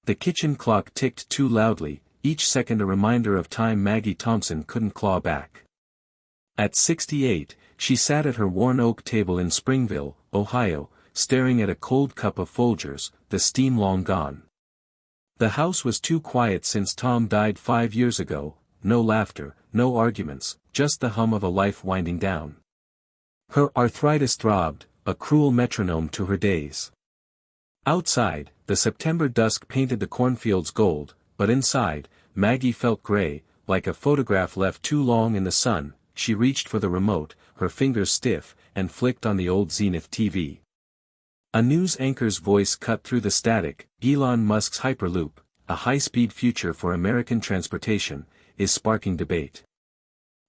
The kitchen clock ticked too loudly, each second a reminder of time Maggie Thompson couldn't claw back. At 68, she sat at her worn oak table in Springville, Ohio, staring at a cold cup of Folgers, the steam long gone. The house was too quiet since Tom died 5 years ago, no laughter, no arguments, just the hum of a life winding down. Her arthritis throbbed, a cruel metronome to her days. Outside, the September dusk painted the cornfields gold, but inside, Maggie felt gray, like a photograph left too long in the sun. She reached for the remote, her fingers stiff, and flicked on the old Zenith TV. A news anchor's voice cut through the static. Elon Musk's Hyperloop, a high-speed future for American transportation, is sparking debate.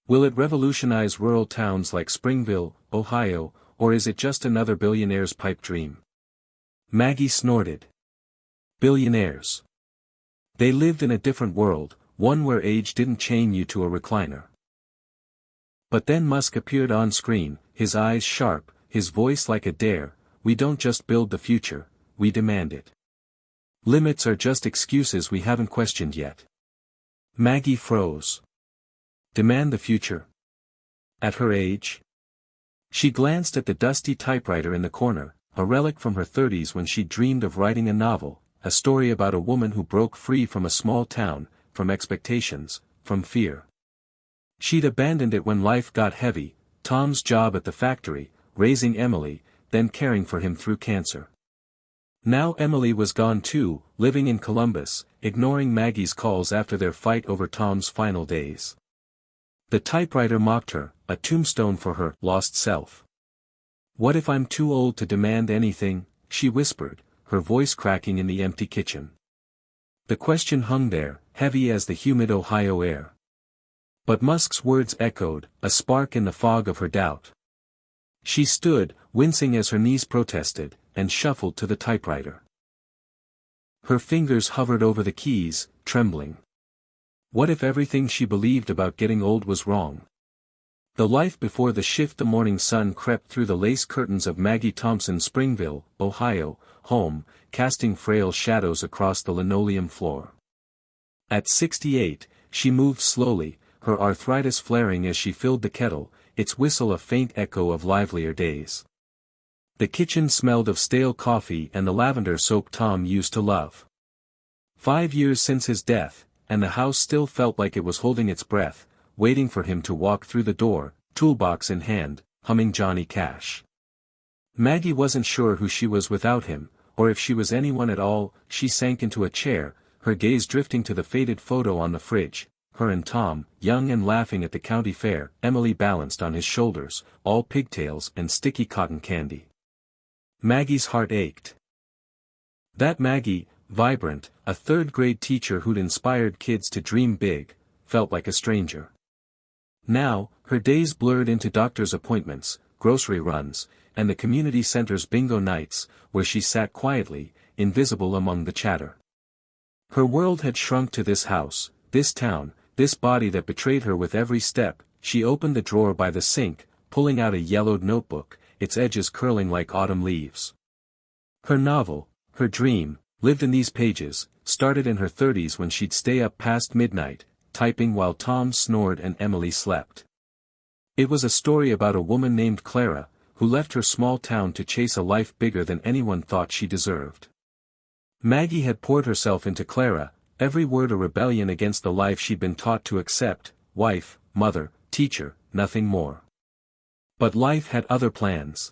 Will it revolutionize rural towns like Springville, Ohio, or is it just another billionaire's pipe dream? Maggie snorted. Billionaires. They lived in a different world, one where age didn't chain you to a recliner. But then Musk appeared on screen, his eyes sharp, his voice like a dare. We don't just build the future, we demand it. Limits are just excuses we haven't questioned yet. Maggie froze. Demand the future? At her age? She glanced at the dusty typewriter in the corner, a relic from her 30s when she dreamed of writing a novel, a story about a woman who broke free from a small town, from expectations, from fear. She'd abandoned it when life got heavy, Tom's job at the factory, raising Emily, then caring for him through cancer. Now Emily was gone too, living in Columbus, ignoring Maggie's calls after their fight over Tom's final days. The typewriter mocked her, a tombstone for her lost self. What if I'm too old to demand anything? She whispered, her voice cracking in the empty kitchen. The question hung there, heavy as the humid Ohio air. But Musk's words echoed, a spark in the fog of her doubt. She stood, wincing as her knees protested, and shuffled to the typewriter. Her fingers hovered over the keys, trembling. What if everything she believed about getting old was wrong? The life before the shift. The morning sun crept through the lace curtains of Maggie Thompson's Springville, Ohio, home, casting frail shadows across the linoleum floor. At 68, she moved slowly, her arthritis flaring as she filled the kettle, its whistle a faint echo of livelier days. The kitchen smelled of stale coffee and the lavender soap Tom used to love. 5 years since his death, and the house still felt like it was holding its breath, waiting for him to walk through the door, toolbox in hand, humming Johnny Cash. Maggie wasn't sure who she was without him, or if she was anyone at all. She sank into a chair, her gaze drifting to the faded photo on the fridge. Her and Tom, young and laughing at the county fair, Emily balanced on his shoulders, all pigtails and sticky cotton candy. Maggie's heart ached. That Maggie, vibrant, a third-grade teacher who'd inspired kids to dream big, felt like a stranger. Now, her days blurred into doctor's appointments, grocery runs, and the community center's bingo nights, where she sat quietly, invisible among the chatter. Her world had shrunk to this house, this town, this body that betrayed her with every step. She opened the drawer by the sink, pulling out a yellowed notebook, its edges curling like autumn leaves. Her novel, her dream, lived in these pages, started in her 30s when she'd stay up past midnight, typing while Tom snored and Emily slept. It was a story about a woman named Clara, who left her small town to chase a life bigger than anyone thought she deserved. Maggie had poured herself into Clara, every word a rebellion against the life she'd been taught to accept, wife, mother, teacher, nothing more. But life had other plans.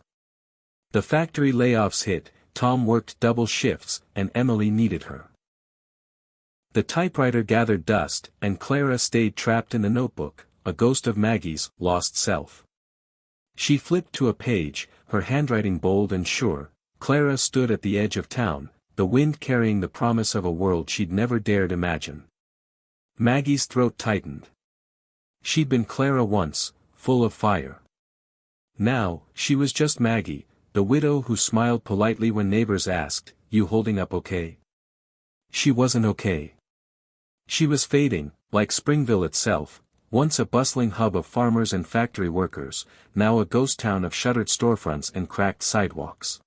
The factory layoffs hit, Tom worked double shifts, and Emily needed her. The typewriter gathered dust, and Clara stayed trapped in the notebook, a ghost of Maggie's lost self. She flipped to a page, her handwriting bold and sure. Clara stood at the edge of town, the wind carrying the promise of a world she'd never dared imagine. Maggie's throat tightened. She'd been Clara once, full of fire. Now, she was just Maggie, the widow who smiled politely when neighbors asked, "You holding up okay?" She wasn't okay. She was fading, like Springville itself, once a bustling hub of farmers and factory workers, now a ghost town of shuttered storefronts and cracked sidewalks.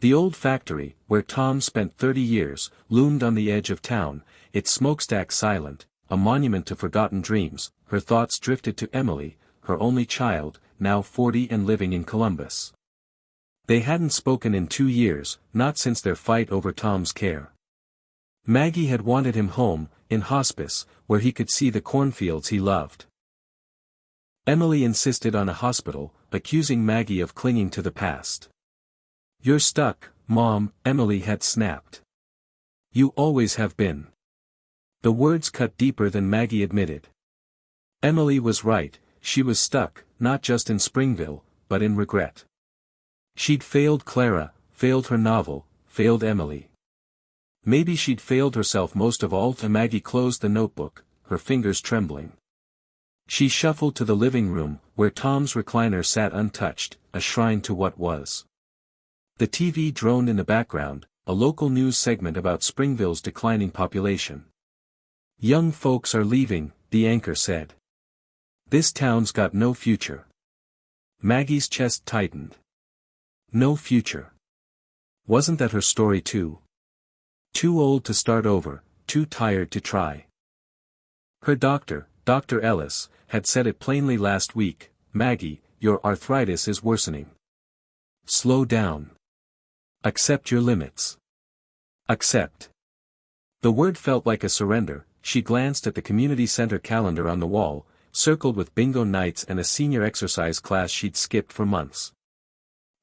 The old factory, where Tom spent 30 years, loomed on the edge of town, its smokestack silent, a monument to forgotten dreams. Her thoughts drifted to Emily, her only child, now 40 and living in Columbus. They hadn't spoken in 2 years, not since their fight over Tom's care. Maggie had wanted him home, in hospice, where he could see the cornfields he loved. Emily insisted on a hospital, accusing Maggie of clinging to the past. "You're stuck, Mom," Emily had snapped. "You always have been." The words cut deeper than Maggie admitted. Emily was right, she was stuck, not just in Springville, but in regret. She'd failed Clara, failed her novel, failed Emily. Maybe she'd failed herself most of all. Maggie closed the notebook, her fingers trembling. She shuffled to the living room, where Tom's recliner sat untouched, a shrine to what was. The TV droned in the background, a local news segment about Springville's declining population. "Young folks are leaving," the anchor said. "This town's got no future." Maggie's chest tightened. No future. Wasn't that her story too? Too old to start over, too tired to try. Her doctor, Dr. Ellis, had said it plainly last week, "Maggie, your arthritis is worsening. Slow down. Accept your limits. Accept." The word felt like a surrender. She glanced at the community center calendar on the wall, circled with bingo nights and a senior exercise class she'd skipped for months.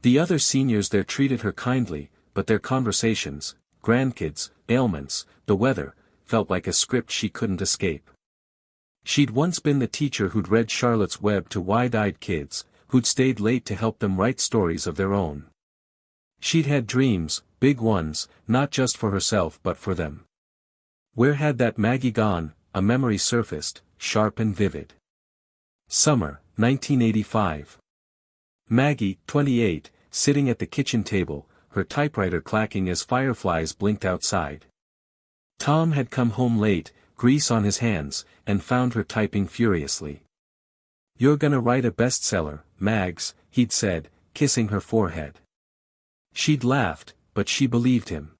The other seniors there treated her kindly, but their conversations, grandkids, ailments, the weather, felt like a script she couldn't escape. She'd once been the teacher who'd read Charlotte's Web to wide-eyed kids, who'd stayed late to help them write stories of their own. She'd had dreams, big ones, not just for herself but for them. Where had that Maggie gone? A memory surfaced, sharp and vivid. Summer, 1985. Maggie, 28, sitting at the kitchen table, her typewriter clacking as fireflies blinked outside. Tom had come home late, grease on his hands, and found her typing furiously. "You're gonna write a bestseller, Mags," he'd said, kissing her forehead. She'd laughed, but she believed him.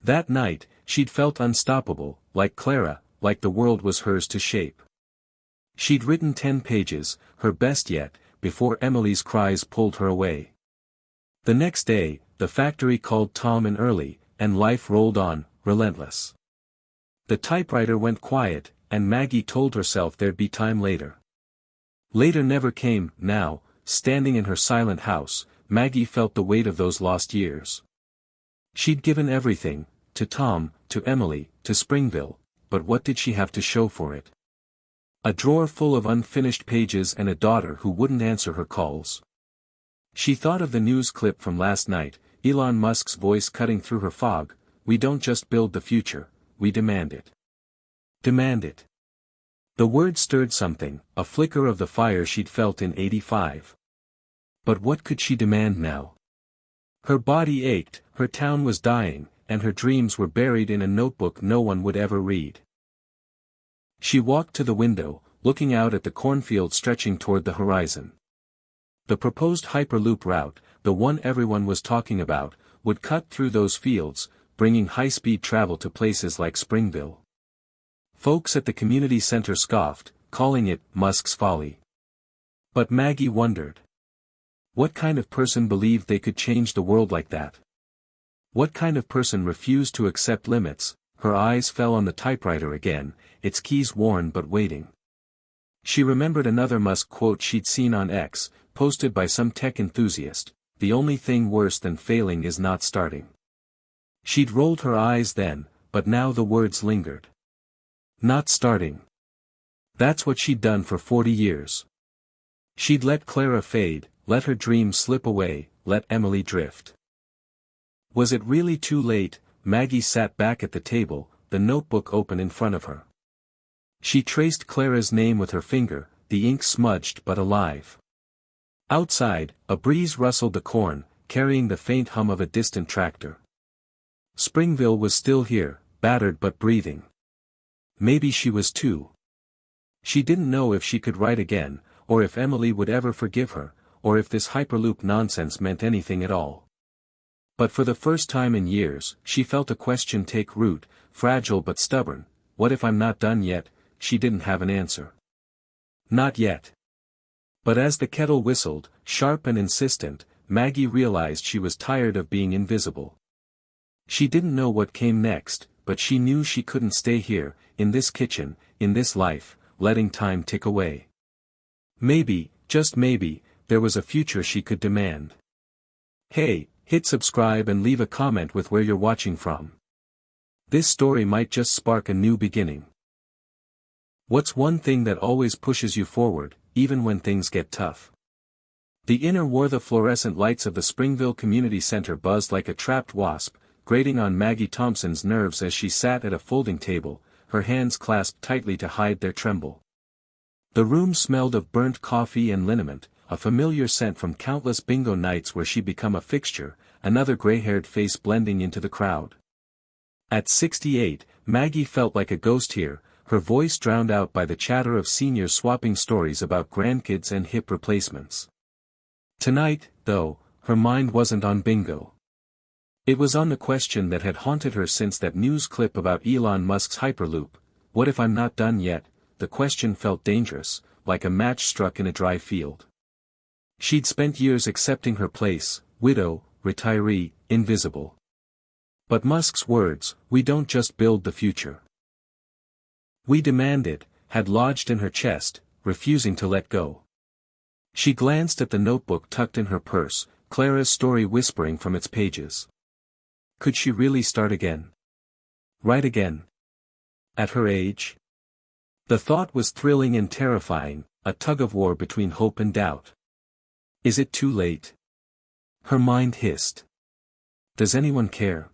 That night, she'd felt unstoppable, like Clara, like the world was hers to shape. She'd written 10 pages, her best yet, before Emily's cries pulled her away. The next day, the factory called Tom in early, and life rolled on, relentless. The typewriter went quiet, and Maggie told herself there'd be time later. Later never came. Now, standing in her silent house, Maggie felt the weight of those lost years. She'd given everything, to Tom, to Emily, to Springville, but what did she have to show for it? A drawer full of unfinished pages and a daughter who wouldn't answer her calls. She thought of the news clip from last night, Elon Musk's voice cutting through her fog, "We don't just build the future, we demand it." Demand it. The word stirred something, a flicker of the fire she'd felt in '85. But what could she demand now? Her body ached, her town was dying, and her dreams were buried in a notebook no one would ever read. She walked to the window, looking out at the cornfield stretching toward the horizon. The proposed Hyperloop route, the one everyone was talking about, would cut through those fields, bringing high-speed travel to places like Springville. Folks at the community center scoffed, calling it Musk's folly. But Maggie wondered. What kind of person believed they could change the world like that? What kind of person refused to accept limits? Her eyes fell on the typewriter again, its keys worn but waiting. She remembered another Musk quote she'd seen on X, posted by some tech enthusiast, "The only thing worse than failing is not starting." She'd rolled her eyes then, but now the words lingered. Not starting. That's what she'd done for 40 years. She'd let Clara fade, let her dreams slip away, let Emily drift. Was it really too late? Maggie sat back at the table, the notebook open in front of her. She traced Clara's name with her finger, the ink smudged but alive. Outside, a breeze rustled the corn, carrying the faint hum of a distant tractor. Springville was still here, battered but breathing. Maybe she was too. She didn't know if she could write again, or if Emily would ever forgive her, or if this Hyperloop nonsense meant anything at all. But for the first time in years, she felt a question take root, fragile but stubborn. What if I'm not done yet? She didn't have an answer. Not yet. But as the kettle whistled, sharp and insistent, Maggie realized she was tired of being invisible. She didn't know what came next, but she knew she couldn't stay here, in this kitchen, in this life, letting time tick away. Maybe, just maybe, there was a future she could demand. Hey, hit subscribe and leave a comment with where you're watching from. This story might just spark a new beginning. What's one thing that always pushes you forward, even when things get tough? The inner wore the fluorescent lights of the Springville Community Center buzzed like a trapped wasp, grating on Maggie Thompson's nerves as she sat at a folding table, her hands clasped tightly to hide their tremble. The room smelled of burnt coffee and liniment, a familiar scent from countless bingo nights where she'd become a fixture, another gray-haired face blending into the crowd. At 68, Maggie felt like a ghost here, her voice drowned out by the chatter of seniors swapping stories about grandkids and hip replacements. Tonight, though, her mind wasn't on bingo. It was on the question that had haunted her since that news clip about Elon Musk's Hyperloop. What if I'm not done yet? The question felt dangerous, like a match struck in a dry field. She'd spent years accepting her place, widow, retiree, invisible. But Musk's words, "We don't just build the future. We demand it," had lodged in her chest, refusing to let go. She glanced at the notebook tucked in her purse, Clara's story whispering from its pages. Could she really start again? Write again? At her age? The thought was thrilling and terrifying, a tug-of-war between hope and doubt. Is it too late? Her mind hissed. Does anyone care?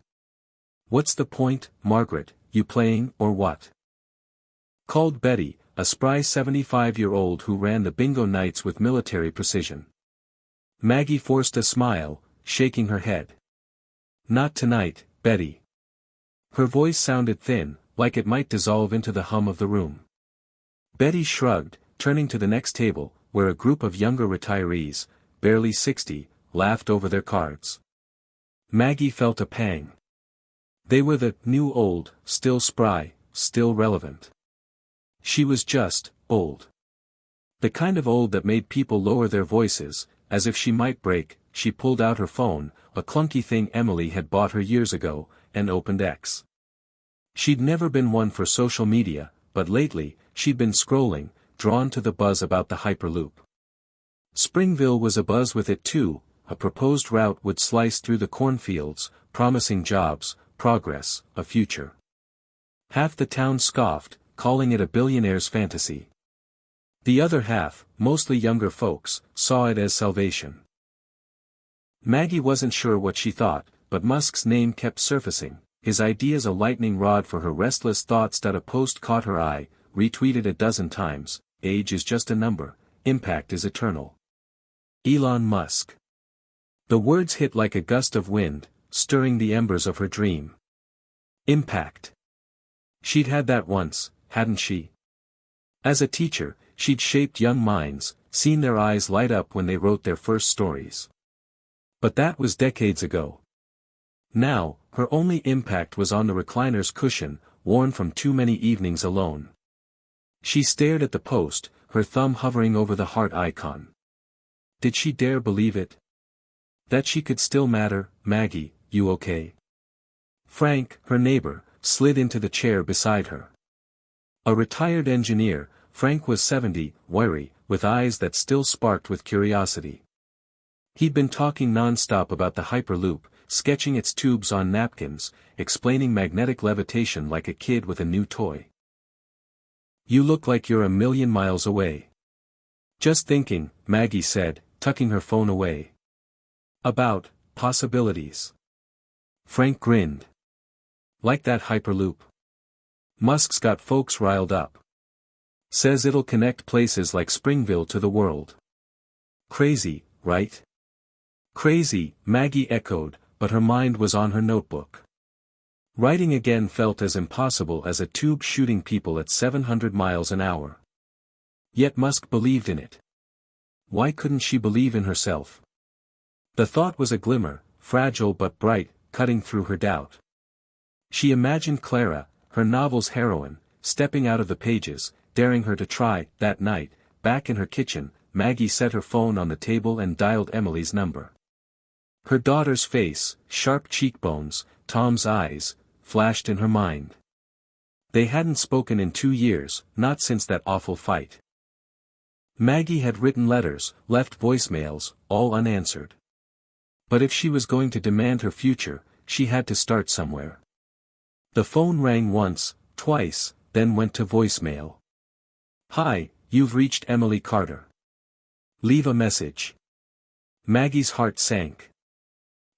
What's the point, Margaret, you playing, or what? Called Betty, a spry 75-year-old who ran the bingo nights with military precision. Maggie forced a smile, shaking her head. Not tonight, Betty. Her voice sounded thin, like it might dissolve into the hum of the room. Betty shrugged, turning to the next table, where a group of younger retirees, barely 60, laughed over their cards. Maggie felt a pang. They were the new old, still spry, still relevant. She was just old. The kind of old that made people lower their voices, as if she might break. She pulled out her phone, a clunky thing Emily had bought her years ago, and opened X. She'd never been one for social media, but lately, she'd been scrolling, drawn to the buzz about the Hyperloop. Springville was abuzz with it too. A proposed route would slice through the cornfields, promising jobs, progress, a future. Half the town scoffed, calling it a billionaire's fantasy. The other half, mostly younger folks, saw it as salvation. Maggie wasn't sure what she thought, but Musk's name kept surfacing, his ideas a lightning rod for her restless thoughts. A post caught her eye, retweeted a dozen times, age is just a number, impact is eternal. Elon Musk. The words hit like a gust of wind, stirring the embers of her dream. Impact. She'd had that once, hadn't she? As a teacher, she'd shaped young minds, seen their eyes light up when they wrote their first stories. But that was decades ago. Now, her only impact was on the recliner's cushion, worn from too many evenings alone. She stared at the post, her thumb hovering over the heart icon. Did she dare believe it? That she could still matter? Maggie, you okay? Frank, her neighbor, slid into the chair beside her. A retired engineer, Frank was 70, wiry, with eyes that still sparked with curiosity. He'd been talking non-stop about the Hyperloop, sketching its tubes on napkins, explaining magnetic levitation like a kid with a new toy. You look like you're a million miles away. Just thinking, Maggie said, tucking her phone away. About possibilities. Frank grinned. Like that Hyperloop. Musk's got folks riled up. Says it'll connect places like Springville to the world. Crazy, right? Crazy, Maggie echoed, but her mind was on her notebook. Writing again felt as impossible as a tube shooting people at 700 miles an hour. Yet Musk believed in it. Why couldn't she believe in herself? The thought was a glimmer, fragile but bright, cutting through her doubt. She imagined Clara, her novel's heroine, stepping out of the pages, daring her to try. That night, back in her kitchen, Maggie set her phone on the table and dialed Emily's number. Her daughter's face, sharp cheekbones, Tom's eyes, flashed in her mind. They hadn't spoken in 2 years, not since that awful fight. Maggie had written letters, left voicemails, all unanswered. But if she was going to demand her future, she had to start somewhere. The phone rang once, twice, then went to voicemail. "Hi, you've reached Emily Carter. Leave a message." Maggie's heart sank.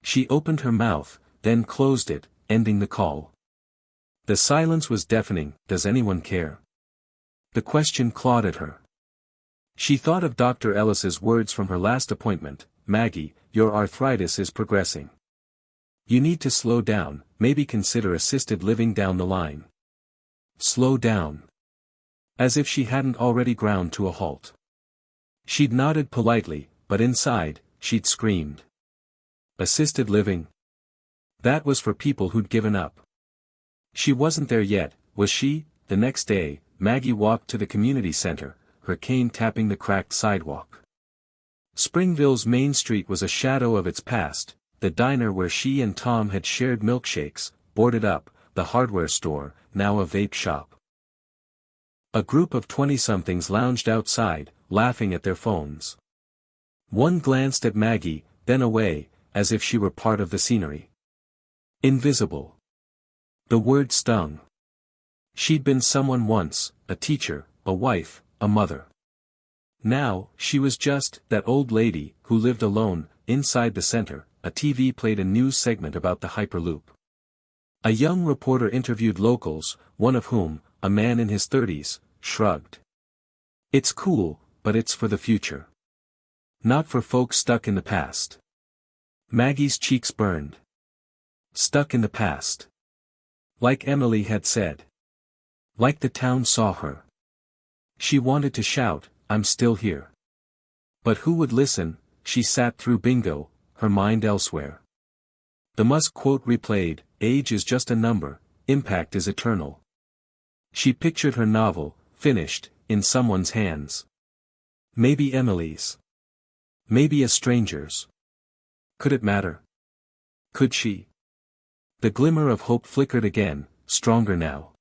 She opened her mouth, then closed it, ending the call. The silence was deafening. Does anyone care? The question clawed at her. She thought of Dr. Ellis's words from her last appointment, "Maggie, your arthritis is progressing. You need to slow down, maybe consider assisted living down the line." Slow down. As if she hadn't already ground to a halt. She'd nodded politely, but inside, she'd screamed. Assisted living? That was for people who'd given up. She wasn't there yet, was she? The next day, Maggie walked to the community center, her cane tapping the cracked sidewalk. Springville's Main Street was a shadow of its past, the diner where she and Tom had shared milkshakes, boarded up, the hardware store, now a vape shop. A group of 20-somethings lounged outside, laughing at their phones. One glanced at Maggie, then away, as if she were part of the scenery. Invisible. The word stung. She'd been someone once, a teacher, a wife, a mother. Now, she was just that old lady who lived alone. Inside the center, a TV played a news segment about the Hyperloop. A young reporter interviewed locals, one of whom, a man in his 30s, shrugged. "It's cool, but it's for the future. Not for folks stuck in the past." Maggie's cheeks burned. Stuck in the past. Like Emily had said. Like the town saw her. She wanted to shout, "I'm still here." But who would listen? She sat through bingo, her mind elsewhere. The Musk quote replayed, "Age is just a number, impact is eternal." She pictured her novel, finished, in someone's hands. Maybe Emily's. Maybe a stranger's. Could it matter? Could she? The glimmer of hope flickered again, stronger now.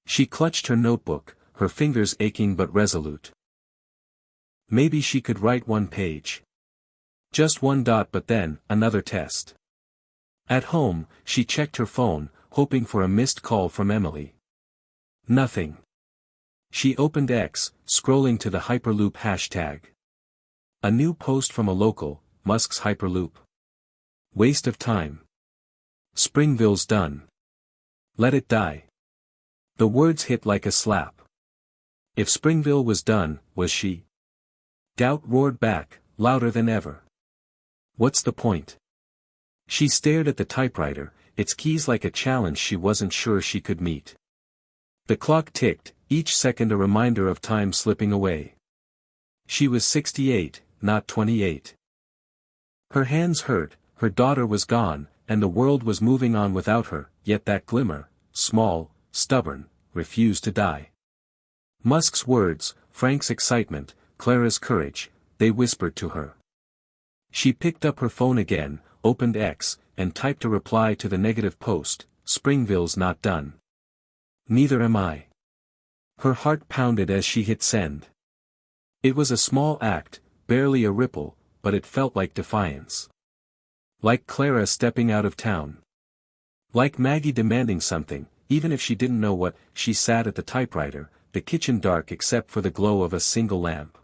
She clutched her notebook, her fingers aching but resolute. Maybe she could write one page. Just one dot, but then, another test. At home, she checked her phone, hoping for a missed call from Emily. Nothing. She opened X, scrolling to the Hyperloop hashtag. A new post from a local, Musk's Hyperloop. Waste of time. Springville's done. Let it die. The words hit like a slap. If Springville was done, was she? Doubt roared back, louder than ever. What's the point? She stared at the typewriter, its keys like a challenge she wasn't sure she could meet. The clock ticked, each second a reminder of time slipping away. She was 68, not 28. Her hands hurt, her daughter was gone, and the world was moving on without her, yet that glimmer, small, stubborn, refused to die. Musk's words, Frank's excitement, Clara's courage, they whispered to her. She picked up her phone again, opened X, and typed a reply to the negative post, "Springville's not done. Neither am I." Her heart pounded as she hit send. It was a small act, barely a ripple, but it felt like defiance. Like Clara stepping out of town. Like Maggie demanding something, even if she didn't know what. She sat at the typewriter, the kitchen dark except for the glow of a single lamp.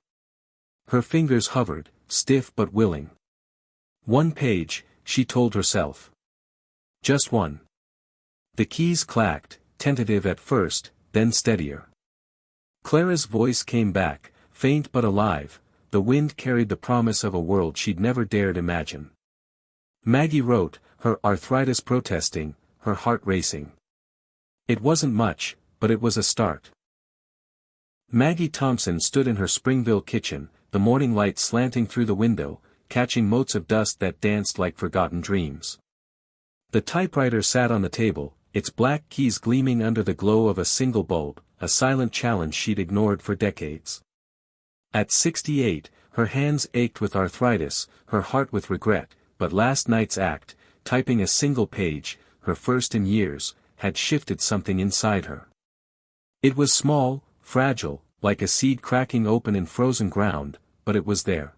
Her fingers hovered, stiff but willing. One page, she told herself. Just one. The keys clacked, tentative at first, then steadier. Clara's voice came back, faint but alive. The wind carried the promise of a world she'd never dared imagine. Maggie wrote, her arthritis protesting, her heart racing. It wasn't much, but it was a start. Maggie Thompson stood in her Springville kitchen, the morning light slanting through the window, catching motes of dust that danced like forgotten dreams. The typewriter sat on the table, its black keys gleaming under the glow of a single bulb, a silent challenge she'd ignored for decades. At 68, her hands ached with arthritis, her heart with regret, but last night's act, typing a single page, her first in years, had shifted something inside her. It was small, fragile, like a seed cracking open in frozen ground, but it was there.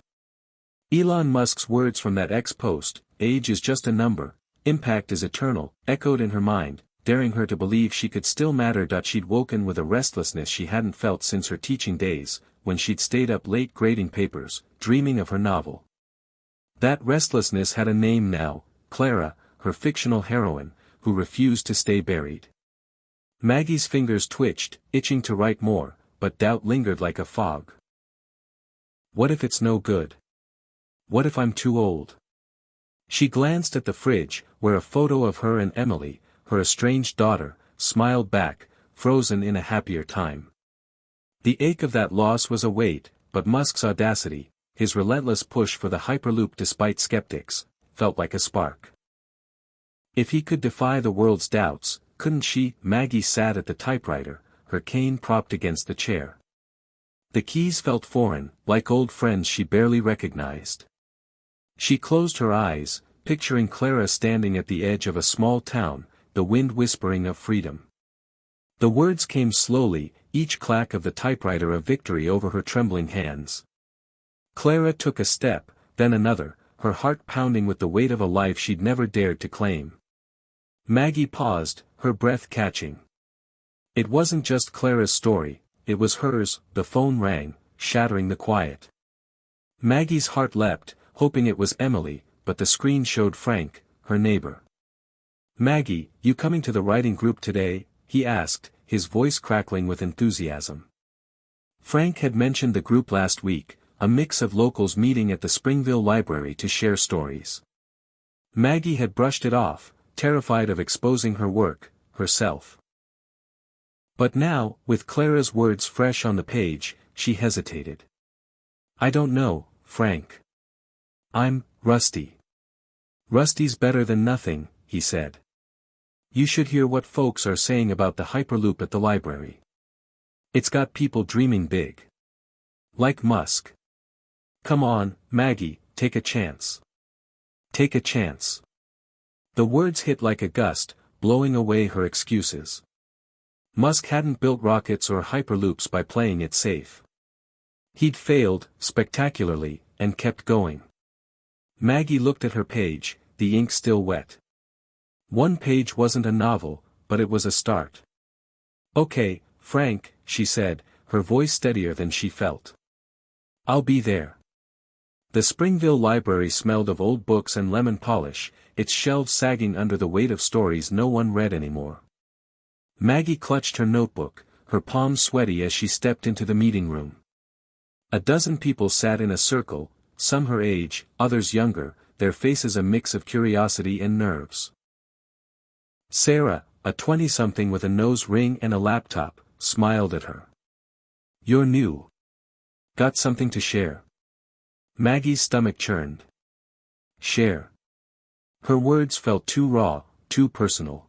Elon Musk's words from that X-post, "Age is just a number, impact is eternal," echoed in her mind, daring her to believe she could still matter. She'd woken with a restlessness she hadn't felt since her teaching days, when she'd stayed up late grading papers, dreaming of her novel. That restlessness had a name now, Clara, her fictional heroine, who refused to stay buried. Maggie's fingers twitched, itching to write more, but doubt lingered like a fog. What if it's no good? What if I'm too old? She glanced at the fridge, where a photo of her and Emily, her estranged daughter, smiled back, frozen in a happier time. The ache of that loss was a weight, but Musk's audacity, his relentless push for the Hyperloop despite skeptics, felt like a spark. If he could defy the world's doubts, couldn't she? Maggie sat at the typewriter, her cane propped against the chair. The keys felt foreign, like old friends she barely recognized. She closed her eyes, picturing Clara standing at the edge of a small town, the wind whispering of freedom. The words came slowly, each clack of the typewriter a victory over her trembling hands. Clara took a step, then another, her heart pounding with the weight of a life she'd never dared to claim. Maggie paused, her breath catching. It wasn't just Clara's story, it was hers. The phone rang, shattering the quiet. Maggie's heart leapt, hoping it was Emily, but the screen showed Frank, her neighbor. "Maggie, you coming to the writing group today?" he asked, his voice crackling with enthusiasm. Frank had mentioned the group last week, a mix of locals meeting at the Springville library to share stories. Maggie had brushed it off, terrified of exposing her work, herself. But now, with Clara's words fresh on the page, she hesitated. "I don't know, Frank. I'm rusty." "Rusty's better than nothing," he said. "You should hear what folks are saying about the Hyperloop at the library. It's got people dreaming big. Like Musk. Come on, Maggie, take a chance. Take a chance." The words hit like a gust, blowing away her excuses. Musk hadn't built rockets or Hyperloops by playing it safe. He'd failed, spectacularly, and kept going. Maggie looked at her page, the ink still wet. One page wasn't a novel, but it was a start. "Okay, Frank," she said, her voice steadier than she felt. "I'll be there." The Springville library smelled of old books and lemon polish, its shelves sagging under the weight of stories no one read anymore. Maggie clutched her notebook, her palms sweaty as she stepped into the meeting room. A dozen people sat in a circle, some her age, others younger, their faces a mix of curiosity and nerves. Sarah, a 20-something with a nose ring and a laptop, smiled at her. "You're new. Got something to share?" Maggie's stomach churned. Share. Her words felt too raw, too personal.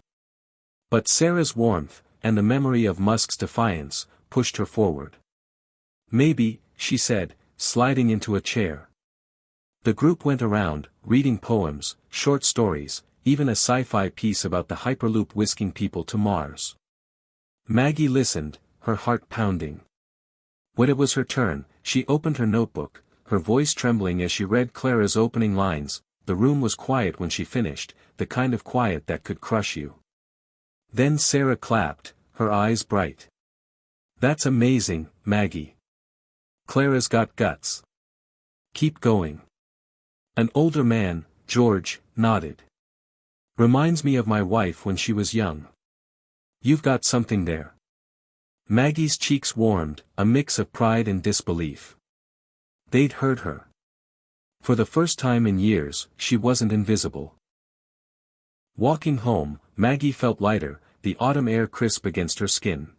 But Sarah's warmth, and the memory of Musk's defiance, pushed her forward. "Maybe," she said, sliding into a chair. The group went around, reading poems, short stories, even a sci-fi piece about the Hyperloop whisking people to Mars. Maggie listened, her heart pounding. When it was her turn, she opened her notebook, her voice trembling as she read Clara's opening lines. The room was quiet when she finished, the kind of quiet that could crush you. Then Sarah clapped, her eyes bright. "That's amazing, Maggie. Clara's got guts. Keep going." An older man, George, nodded. "Reminds me of my wife when she was young. You've got something there." Maggie's cheeks warmed, a mix of pride and disbelief. They'd heard her. For the first time in years, she wasn't invisible. Walking home, Maggie felt lighter, the autumn air crisp against her skin.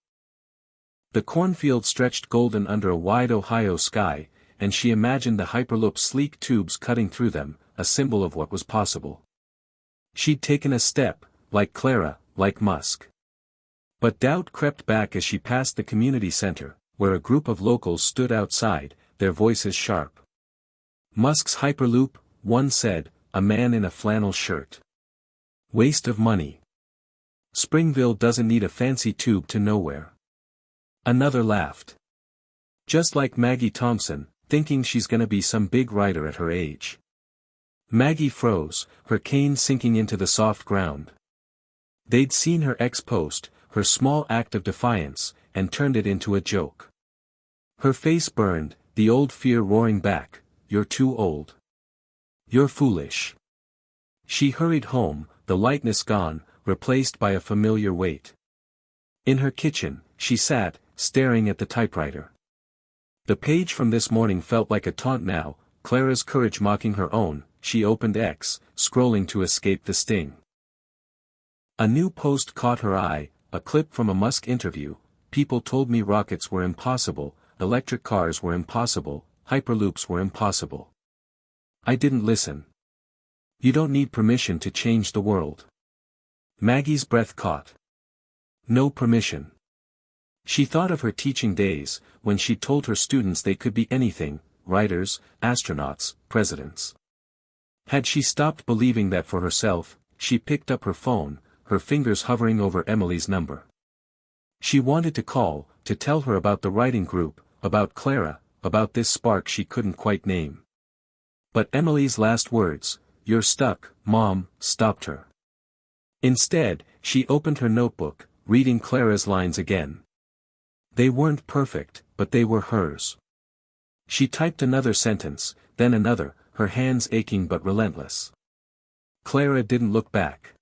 The cornfield stretched golden under a wide Ohio sky, and she imagined the Hyperloop's sleek tubes cutting through them, a symbol of what was possible. She'd taken a step, like Clara, like Musk. But doubt crept back as she passed the community center, where a group of locals stood outside, their voices sharp. "Musk's Hyperloop," one said, a man in a flannel shirt. "Waste of money. Springville doesn't need a fancy tube to nowhere." Another laughed. "Just like Maggie Thompson, thinking she's gonna be some big writer at her age." Maggie froze, her cane sinking into the soft ground. They'd seen her ex-post, her small act of defiance, and turned it into a joke. Her face burned, the old fear roaring back, "You're too old. You're foolish." She hurried home, the lightness gone, replaced by a familiar weight. In her kitchen, she sat, staring at the typewriter. The page from this morning felt like a taunt now, Clara's courage mocking her own. She opened X, scrolling to escape the sting. A new post caught her eye, a clip from a Musk interview. "People told me rockets were impossible, electric cars were impossible, hyperloops were impossible. I didn't listen. You don't need permission to change the world." Maggie's breath caught. No permission. She thought of her teaching days, when she told her students they could be anything, writers, astronauts, presidents. Had she stopped believing that for herself? She picked up her phone, her fingers hovering over Emily's number. She wanted to call, to tell her about the writing group, about Clara, about this spark she couldn't quite name. But Emily's last words, "You're stuck, Mom," stopped her. Instead, she opened her notebook, reading Clara's lines again. They weren't perfect, but they were hers. She typed another sentence, then another, her hands aching but relentless. Clara didn't look back.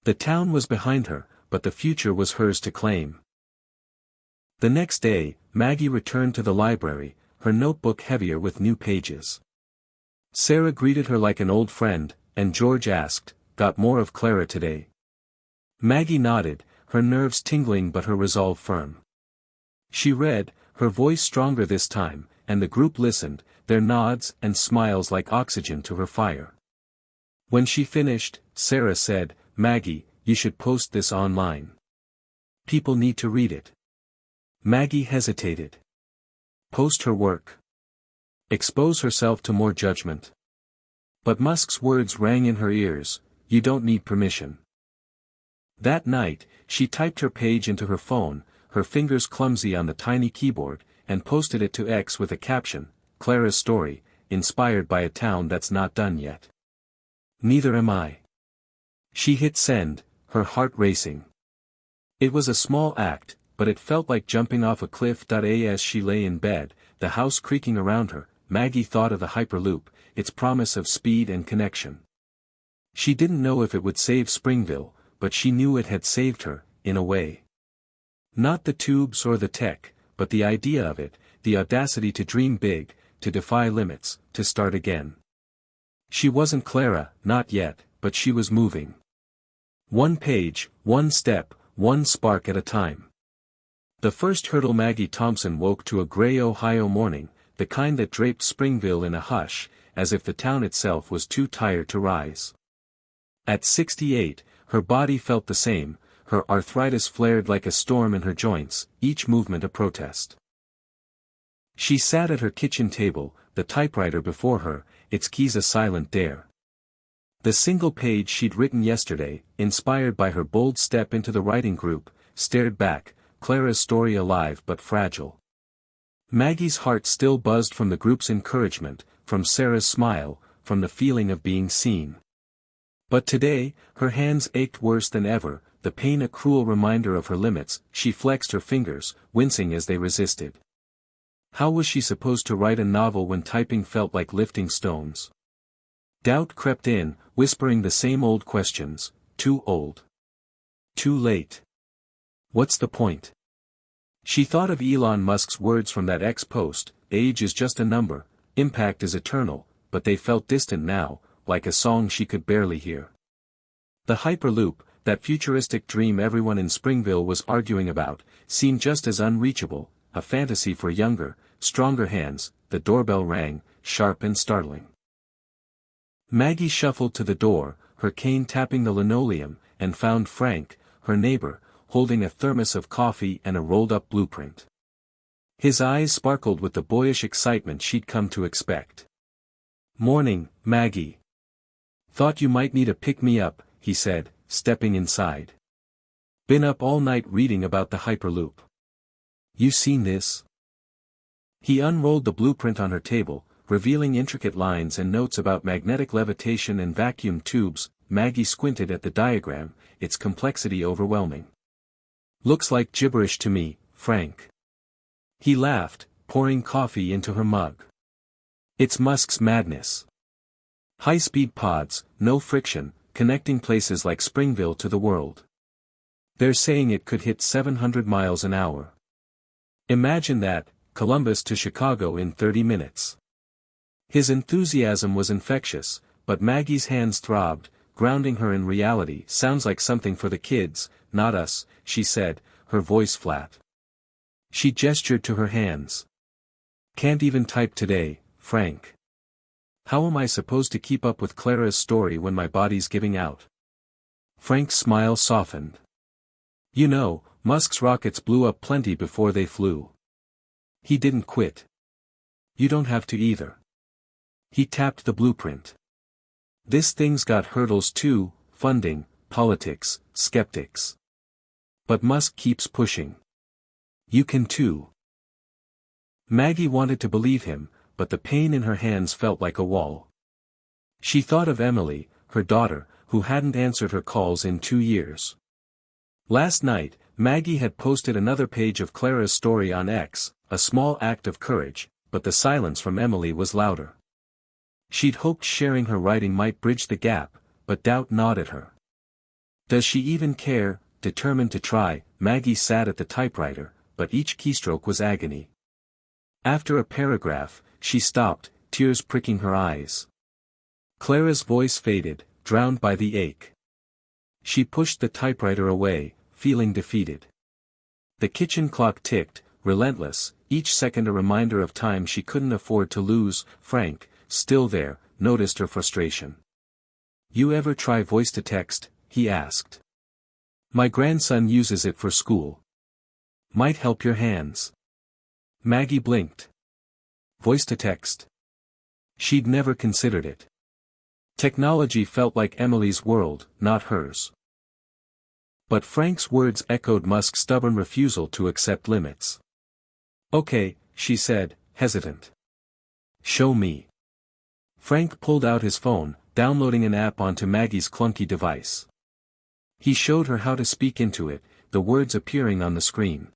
The town was behind her, but the future was hers to claim. The next day, Maggie returned to the library, her notebook heavier with new pages. Sarah greeted her like an old friend, and George asked, "Got more of Clara today?" Maggie nodded, her nerves tingling but her resolve firm. She read, her voice stronger this time, and the group listened, their nods and smiles like oxygen to her fire. When she finished, Sarah said, "Maggie, you should post this online. People need to read it." Maggie hesitated. Post her work? Expose herself to more judgment? But Musk's words rang in her ears, "You don't need permission." That night, she typed her page into her phone, her fingers clumsy on the tiny keyboard, and posted it to X with a caption, "Clara's story, inspired by a town that's not done yet. Neither am I." She hit send, her heart racing. It was a small act, but it felt like jumping off a cliff. As she lay in bed, the house creaking around her, Maggie thought of the Hyperloop, its promise of speed and connection. She didn't know if it would save Springville, but she knew it had saved her, in a way. Not the tubes or the tech, but the idea of it, the audacity to dream big, to defy limits, to start again. She wasn't Clara, not yet, but she was moving. One page, one step, one spark at a time. The first hurdle. Maggie Thompson woke to a gray Ohio morning, the kind that draped Springville in a hush, as if the town itself was too tired to rise. At 68, her body felt the same, her arthritis flared like a storm in her joints, each movement a protest. She sat at her kitchen table, the typewriter before her, its keys a silent dare. The single page she'd written yesterday, inspired by her bold step into the writing group, stared back, Clara's story alive but fragile. Maggie's heart still buzzed from the group's encouragement, from Sarah's smile, from the feeling of being seen. But today, her hands ached worse than ever, the pain a cruel reminder of her limits. She flexed her fingers, wincing as they resisted. How was she supposed to write a novel when typing felt like lifting stones? Doubt crept in, whispering the same old questions, too old. Too late. What's the point? She thought of Elon Musk's words from that X post, "Age is just a number, impact is eternal," but they felt distant now, like a song she could barely hear. The Hyperloop, that futuristic dream everyone in Springville was arguing about, seemed just as unreachable, a fantasy for younger, stronger hands. The doorbell rang, sharp and startling. Maggie shuffled to the door, her cane tapping the linoleum, and found Frank, her neighbor, holding a thermos of coffee and a rolled-up blueprint. His eyes sparkled with the boyish excitement she'd come to expect. "Morning, Maggie. Thought you might need a pick-me-up," he said, stepping inside. "Been up all night reading about the Hyperloop. You seen this?" He unrolled the blueprint on her table, revealing intricate lines and notes about magnetic levitation and vacuum tubes. Maggie squinted at the diagram, its complexity overwhelming. "Looks like gibberish to me, Frank." He laughed, pouring coffee into her mug. "It's Musk's madness. High-speed pods, no friction, connecting places like Springville to the world. They're saying it could hit 700 miles an hour. Imagine that, Columbus to Chicago in 30 minutes. His enthusiasm was infectious, but Maggie's hands throbbed, grounding her in reality. "Sounds like something for the kids, not us," she said, her voice flat. She gestured to her hands. "Can't even type today, Frank. How am I supposed to keep up with Clara's story when my body's giving out?" Frank's smile softened. "You know, Musk's rockets blew up plenty before they flew. He didn't quit. You don't have to either." He tapped the blueprint. "This thing's got hurdles too, funding, politics, skeptics. But Musk keeps pushing. You can too." Maggie wanted to believe him, but the pain in her hands felt like a wall. She thought of Emily, her daughter, who hadn't answered her calls in 2 years. Last night, Maggie had posted another page of Clara's story on X, a small act of courage, but the silence from Emily was louder. She'd hoped sharing her writing might bridge the gap, but doubt gnawed at her. Does she even care? Determined to try, Maggie sat at the typewriter, but each keystroke was agony. After a paragraph, she stopped, tears pricking her eyes. Clara's voice faded, drowned by the ache. She pushed the typewriter away, feeling defeated. The kitchen clock ticked, relentless, each second a reminder of time she couldn't afford to lose. Frank, still there, noticed her frustration. "You ever try voice-to-text?" he asked. "My grandson uses it for school. Might help your hands." Maggie blinked. Voice-to-text. She'd never considered it. Technology felt like Emily's world, not hers. But Frank's words echoed Musk's stubborn refusal to accept limits. "Okay," she said, hesitant. "Show me." Frank pulled out his phone, downloading an app onto Maggie's clunky device. He showed her how to speak into it, the words appearing on the screen.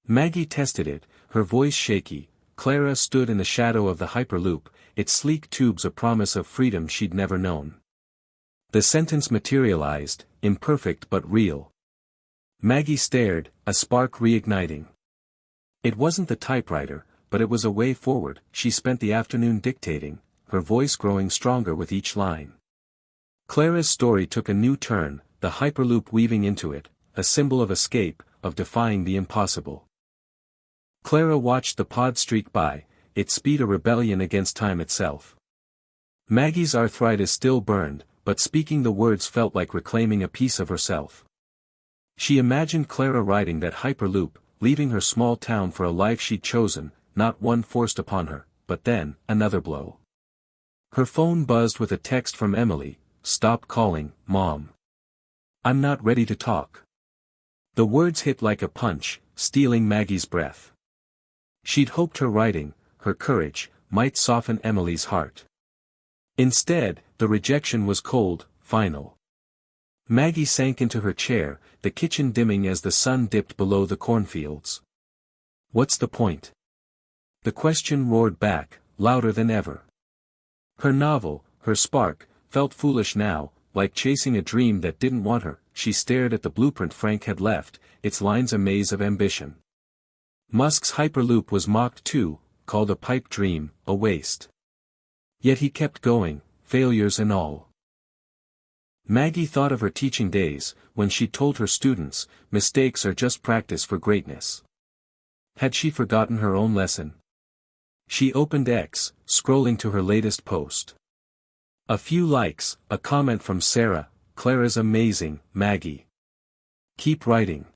Maggie tested it, her voice shaky. Clara stood in the shadow of the Hyperloop, its sleek tubes a promise of freedom she'd never known. The sentence materialized, imperfect but real. Maggie stared, a spark reigniting. It wasn't the typewriter, but it was a way forward. She spent the afternoon dictating, her voice growing stronger with each line. Clara's story took a new turn, the Hyperloop weaving into it, a symbol of escape, of defying the impossible. Clara watched the pod streak by, its speed a rebellion against time itself. Maggie's arthritis still burned, but speaking the words felt like reclaiming a piece of herself. She imagined Clara riding that Hyperloop, leaving her small town for a life she'd chosen, not one forced upon her. But then, another blow. Her phone buzzed with a text from Emily. "Stop calling, Mom. I'm not ready to talk." The words hit like a punch, stealing Maggie's breath. She'd hoped her writing, her courage, might soften Emily's heart. Instead, the rejection was cold, final. Maggie sank into her chair, the kitchen dimming as the sun dipped below the cornfields. "What's the point?" The question roared back, louder than ever. Her novel, her spark, felt foolish now, like chasing a dream that didn't want her. She stared at the blueprint Frank had left, its lines a maze of ambition. Musk's Hyperloop was mocked too, called a pipe dream, a waste. Yet he kept going, failures and all. Maggie thought of her teaching days, when she told her students, mistakes are just practice for greatness. Had she forgotten her own lesson? She opened X, scrolling to her latest post. A few likes, a comment from Sarah, "Clara's amazing, Maggie. Keep writing."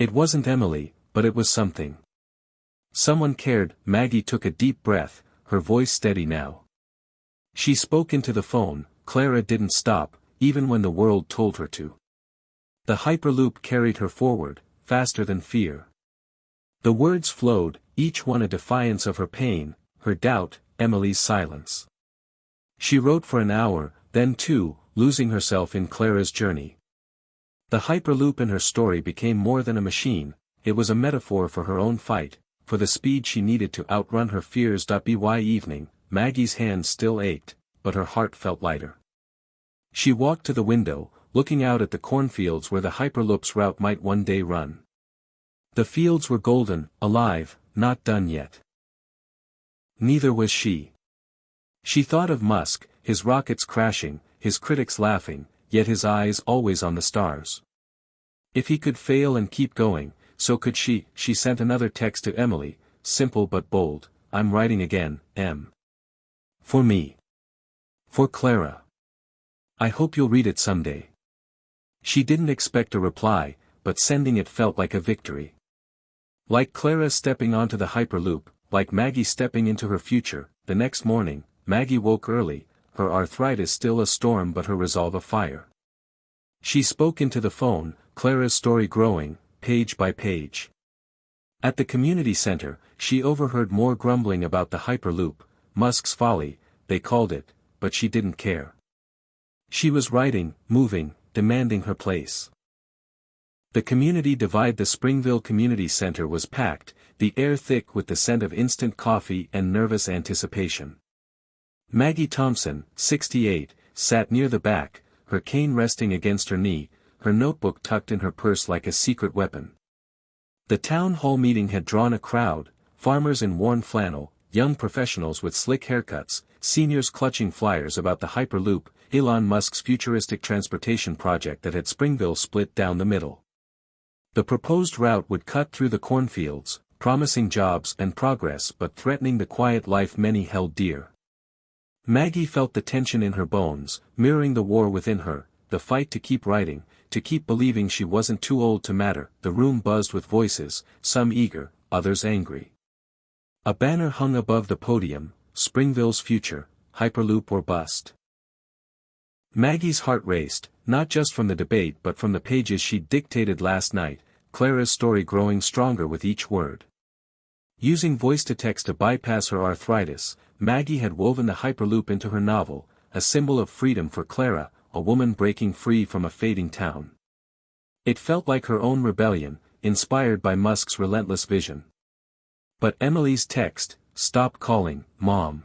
It wasn't Emily, but it was something. Someone cared. Maggie took a deep breath, her voice steady now. She spoke into the phone. Clara didn't stop, even when the world told her to. The Hyperloop carried her forward, faster than fear. The words flowed, each one a defiance of her pain, her doubt, Emily's silence. She wrote for an hour, then 2, losing herself in Clara's journey. The Hyperloop in her story became more than a machine, it was a metaphor for her own fight, for the speed she needed to outrun her fears. By evening, Maggie's hands still ached, but her heart felt lighter. She walked to the window, looking out at the cornfields where the Hyperloop's route might one day run. The fields were golden, alive, not done yet. Neither was she. She thought of Musk, his rockets crashing, his critics laughing, yet his eyes always on the stars. If he could fail and keep going, so could she. She sent another text to Emily, simple but bold, "I'm writing again, Em. For me. For Clara. I hope you'll read it someday." She didn't expect a reply, but sending it felt like a victory. Like Clara stepping onto the Hyperloop, like Maggie stepping into her future. The next morning, Maggie woke early, her arthritis still a storm but her resolve a fire. She spoke into the phone, Clara's story growing, page by page. At the community center, she overheard more grumbling about the Hyperloop, Musk's folly, they called it, but she didn't care. She was writing, moving, demanding her place. The community divide. The Springville Community Center was packed, the air thick with the scent of instant coffee and nervous anticipation. Maggie Thompson, 68, sat near the back, her cane resting against her knee, her notebook tucked in her purse like a secret weapon. The town hall meeting had drawn a crowd, farmers in worn flannel, young professionals with slick haircuts, seniors clutching flyers about the Hyperloop, Elon Musk's futuristic transportation project that had Springville split down the middle. The proposed route would cut through the cornfields, promising jobs and progress but threatening the quiet life many held dear. Maggie felt the tension in her bones, mirroring the war within her, the fight to keep writing, to keep believing she wasn't too old to matter. The room buzzed with voices, some eager, others angry. A banner hung above the podium, "Springville's future, Hyperloop or bust." Maggie's heart raced, not just from the debate but from the pages she'd dictated last night, Clara's story growing stronger with each word. Using voice-to-text to bypass her arthritis, Maggie had woven the Hyperloop into her novel, a symbol of freedom for Clara, a woman breaking free from a fading town. It felt like her own rebellion, inspired by Musk's relentless vision. But Emily's text, "Stop calling, Mom.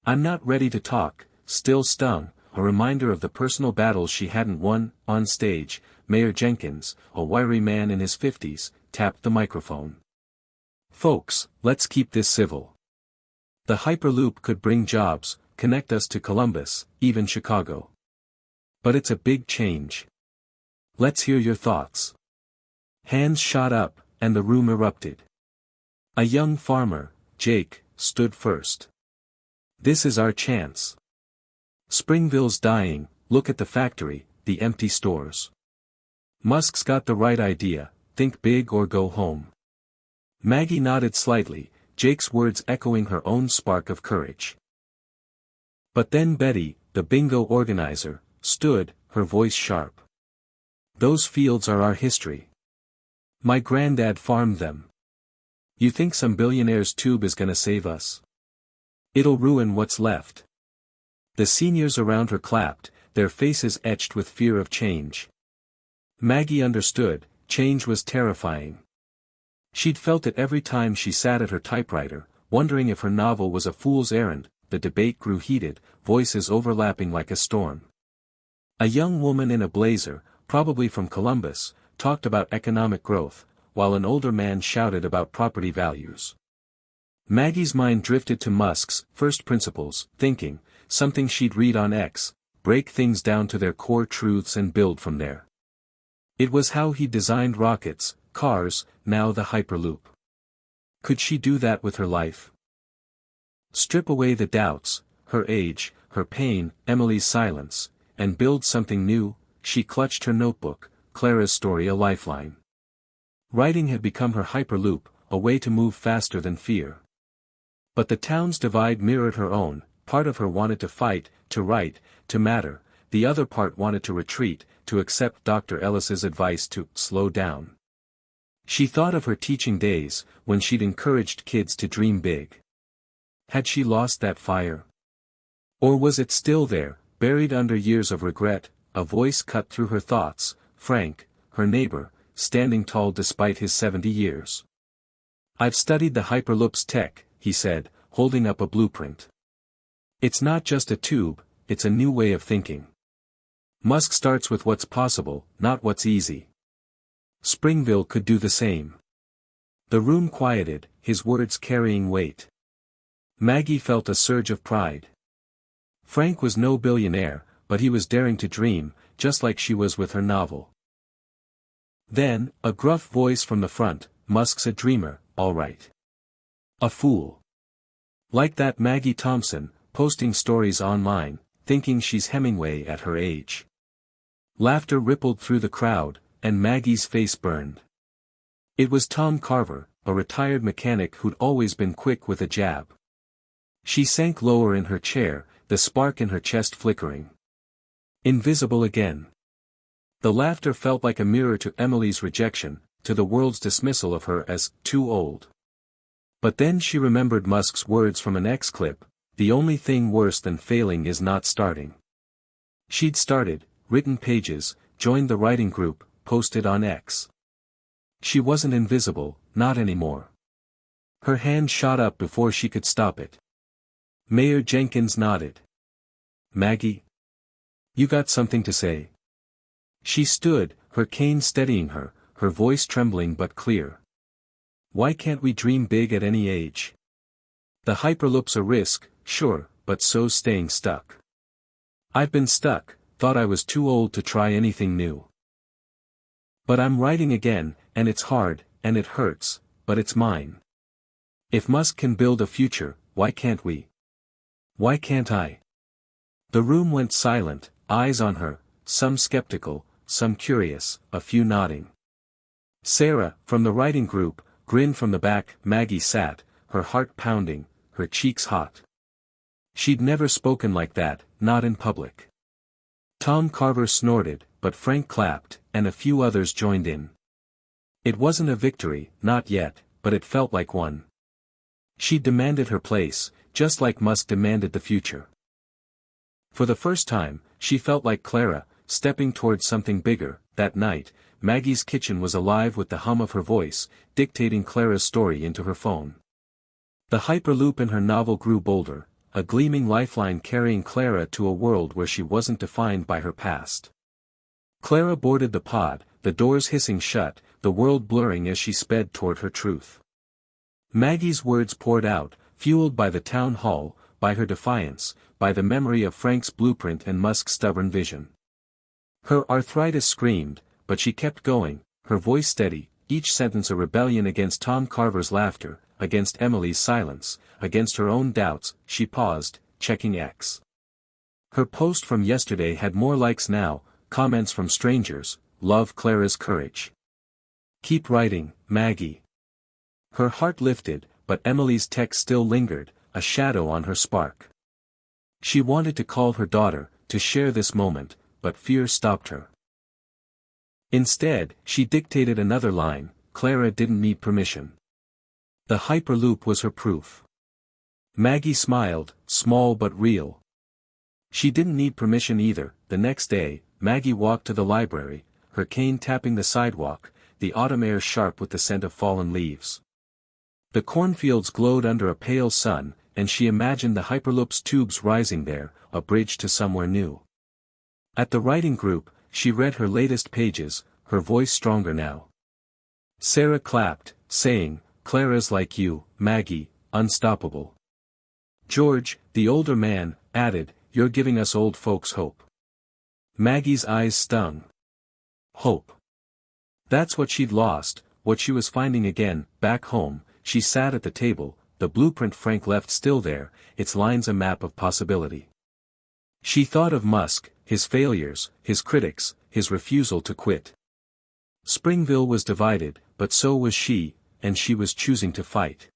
I'm not ready to talk," still stung, a reminder of the personal battles she hadn't won. On stage, Mayor Jenkins, a wiry man in his 50s, tapped the microphone. "Folks, let's keep this civil. The Hyperloop could bring jobs, connect us to Columbus, even Chicago. But it's a big change. Let's hear your thoughts." Hands shot up, and the room erupted. A young farmer, Jake, stood first. "This is our chance. Springville's dying, look at the factory, the empty stores. Musk's got the right idea, think big or go home." Maggie nodded slightly, Jake's words echoing her own spark of courage. But then Betty, the bingo organizer, stood, her voice sharp. "Those fields are our history. My granddad farmed them. You think some billionaire's tube is gonna save us? It'll ruin what's left." The seniors around her clapped, their faces etched with fear of change. Maggie understood, change was terrifying. She'd felt it every time she sat at her typewriter, wondering if her novel was a fool's errand. The debate grew heated, voices overlapping like a storm. A young woman in a blazer, probably from Columbus, talked about economic growth, while an older man shouted about property values. Maggie's mind drifted to Musk's first principles, thinking, something she'd read on X, break things down to their core truths and build from there. It was how he designed rockets, cars, now the Hyperloop. Could she do that with her life? Strip away the doubts, her age, her pain, Emily's silence, and build something new. She clutched her notebook, Clara's story a lifeline. Writing had become her hyperloop, a way to move faster than fear. But the town's divide mirrored her own. Part of her wanted to fight, to write, to matter, the other part wanted to retreat, to accept Dr. Ellis's advice to slow down. She thought of her teaching days, when she'd encouraged kids to dream big. Had she lost that fire? Or was it still there, buried under years of regret? A voice cut through her thoughts, Frank, her neighbor, standing tall despite his 70 years. "I've studied the Hyperloop's tech," he said, holding up a blueprint. "It's not just a tube, it's a new way of thinking. Musk starts with what's possible, not what's easy. Springville could do the same." The room quieted, his words carrying weight. Maggie felt a surge of pride. Frank was no billionaire, but he was daring to dream, just like she was with her novel. Then, a gruff voice from the front, "Musk's a dreamer, all right. A fool. Like that Maggie Thompson, posting stories online, thinking she's Hemingway at her age." Laughter rippled through the crowd, and Maggie's face burned. It was Tom Carver, a retired mechanic who'd always been quick with a jab. She sank lower in her chair, the spark in her chest flickering. Invisible again. The laughter felt like a mirror to Emily's rejection, to the world's dismissal of her as too old. But then she remembered Musk's words from an X clip, "The only thing worse than failing is not starting." She'd started, written pages, joined the writing group, posted on X. She wasn't invisible, not anymore. Her hand shot up before she could stop it. Mayor Jenkins nodded. "Maggie? You got something to say?" She stood, her cane steadying her, her voice trembling but clear. "Why can't we dream big at any age? The Hyperloop's a risk, sure, but so's staying stuck. I've been stuck, thought I was too old to try anything new. But I'm writing again, and it's hard, and it hurts, but it's mine. If Musk can build a future, why can't we? Why can't I?" The room went silent, eyes on her, some skeptical, some curious, a few nodding. Sarah, from the writing group, grinned from the back. Maggie sat, her heart pounding, her cheeks hot. She'd never spoken like that, not in public. Tom Carver snorted, but Frank clapped, and a few others joined in. It wasn't a victory, not yet, but it felt like one. She demanded her place, just like Musk demanded the future. For the first time, she felt like Clara, stepping towards something bigger. That night, Maggie's kitchen was alive with the hum of her voice, dictating Clara's story into her phone. The Hyperloop in her novel grew bolder, a gleaming lifeline carrying Clara to a world where she wasn't defined by her past. Clara boarded the pod, the doors hissing shut, the world blurring as she sped toward her truth. Maggie's words poured out, fueled by the town hall, by her defiance, by the memory of Frank's blueprint and Musk's stubborn vision. Her arthritis screamed, but she kept going, her voice steady, each sentence a rebellion against Tom Carver's laughter, against Emily's silence, against her own doubts. She paused, checking X. Her post from yesterday had more likes now, comments from strangers. "Love Clara's courage. Keep writing, Maggie." Her heart lifted, but Emily's text still lingered, a shadow on her spark. She wanted to call her daughter, to share this moment, but fear stopped her. Instead, she dictated another line. Clara didn't need permission. The Hyperloop was her proof. Maggie smiled, small but real. She didn't need permission either. The next day, Maggie walked to the library, her cane tapping the sidewalk, the autumn air sharp with the scent of fallen leaves. The cornfields glowed under a pale sun, and she imagined the Hyperloop's tubes rising there, a bridge to somewhere new. At the writing group, she read her latest pages, her voice stronger now. Sarah clapped, saying, "Clara's like you, Maggie, unstoppable." George, the older man, added, "You're giving us old folks hope." Maggie's eyes stung. Hope. That's what she'd lost, what she was finding again. Back home, she sat at the table, the blueprint Frank left still there, its lines a map of possibility. She thought of Musk, his failures, his critics, his refusal to quit. Springville was divided, but so was she, and she was choosing to fight.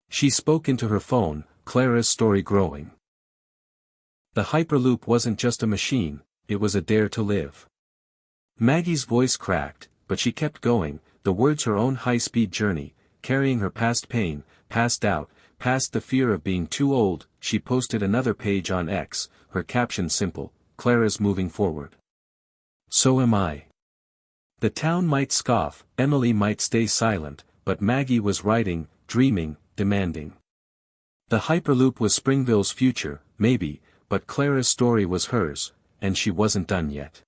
She spoke into her phone, Clara's story growing. The Hyperloop wasn't just a machine, it was a dare to live. Maggie's voice cracked, but she kept going, the words her own high-speed journey, carrying her past pain, past doubt, past the fear of being too old. She posted another page on X, her caption simple, Clara's moving forward. So am I. The town might scoff, Emily might stay silent, but Maggie was writing, dreaming, demanding. The Hyperloop was Springville's future, maybe, but Clara's story was hers, and she wasn't done yet.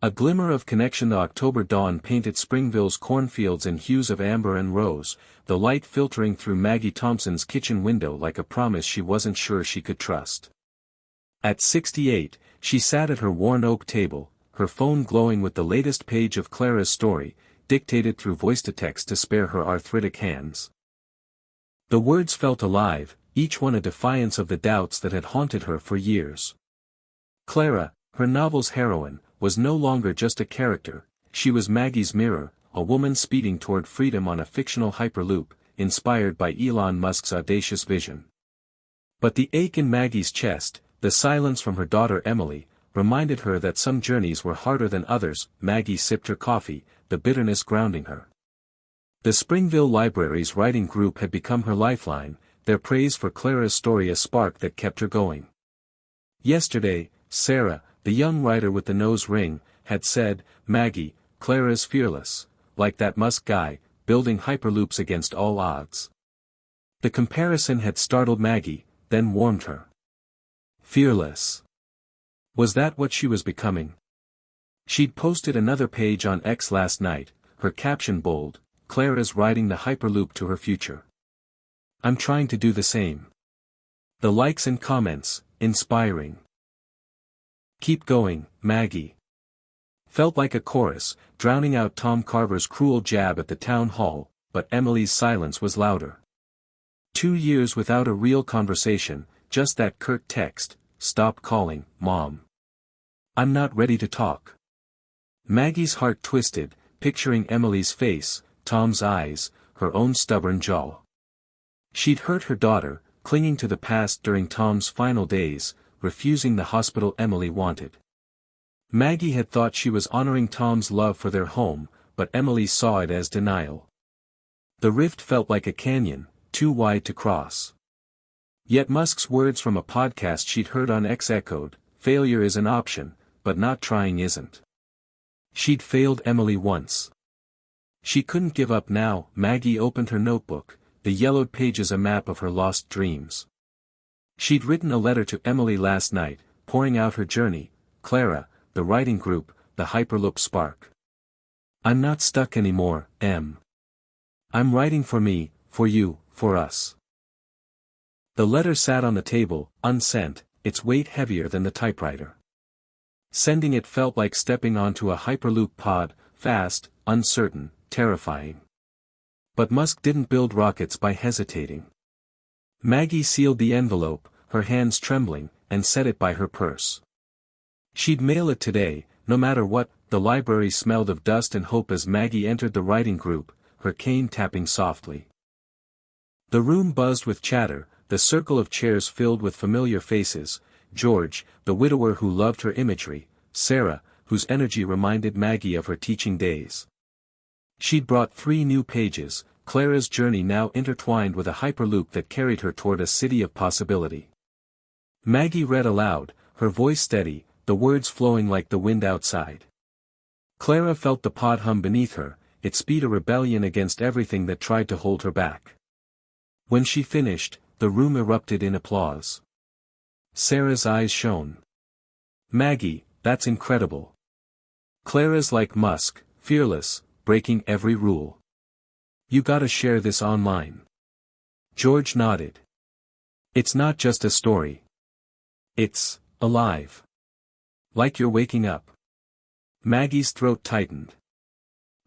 A glimmer of connection. The October dawn painted Springville's cornfields in hues of amber and rose, the light filtering through Maggie Thompson's kitchen window like a promise she wasn't sure she could trust. At 68, she sat at her worn oak table, her phone glowing with the latest page of Clara's story, dictated through voice-to-text to spare her arthritic hands. The words felt alive, each one a defiance of the doubts that had haunted her for years. Clara, her novel's heroine, was no longer just a character, she was Maggie's mirror, a woman speeding toward freedom on a fictional Hyperloop, inspired by Elon Musk's audacious vision. But the ache in Maggie's chest, the silence from her daughter Emily, reminded her that some journeys were harder than others. Maggie sipped her coffee, the bitterness grounding her. The Springville Library's writing group had become her lifeline, their praise for Clara's story a spark that kept her going. Yesterday, Sarah, the young writer with the nose ring, had said, Maggie, Clara's fearless, like that Musk guy, building Hyperloops against all odds. The comparison had startled Maggie, then warmed her. Fearless. Was that what she was becoming? She'd posted another page on X last night, her caption bold, Clara's riding the Hyperloop to her future. I'm trying to do the same. The likes and comments, inspiring. Keep going, Maggie. Felt like a chorus, drowning out Tom Carver's cruel jab at the town hall, but Emily's silence was louder. 2 years without a real conversation, just that curt text, stop calling, Mom. I'm not ready to talk. Maggie's heart twisted, picturing Emily's face, Tom's eyes, her own stubborn jaw. She'd hurt her daughter, clinging to the past during Tom's final days, refusing the hospital Emily wanted. Maggie had thought she was honoring Tom's love for their home, but Emily saw it as denial. The rift felt like a canyon, too wide to cross. Yet Musk's words from a podcast she'd heard on X echoed, failure is an option, but not trying isn't. She'd failed Emily once. She couldn't give up now. Maggie opened her notebook, the yellowed pages a map of her lost dreams. She'd written a letter to Emily last night, pouring out her journey, Clara, the writing group, the Hyperloop spark. I'm not stuck anymore, Em. I'm writing for me, for you, for us. The letter sat on the table, unsent, its weight heavier than the typewriter. Sending it felt like stepping onto a Hyperloop pod, fast, uncertain, terrifying. But Musk didn't build rockets by hesitating. Maggie sealed the envelope, her hands trembling, and set it by her purse. She'd mail it today, no matter what. The library smelled of dust and hope as Maggie entered the writing group, her cane tapping softly. The room buzzed with chatter, the circle of chairs filled with familiar faces, George, the widower who loved her imagery, Sarah, whose energy reminded Maggie of her teaching days. She'd brought 3 new pages, Clara's journey now intertwined with a Hyperloop that carried her toward a city of possibility. Maggie read aloud, her voice steady, the words flowing like the wind outside. Clara felt the pod hum beneath her, its beat a rebellion against everything that tried to hold her back. When she finished, the room erupted in applause. Sarah's eyes shone. Maggie, that's incredible. Clara's like Musk, fearless, breaking every rule. You gotta share this online. George nodded. It's not just a story. It's alive. Like you're waking up. Maggie's throat tightened.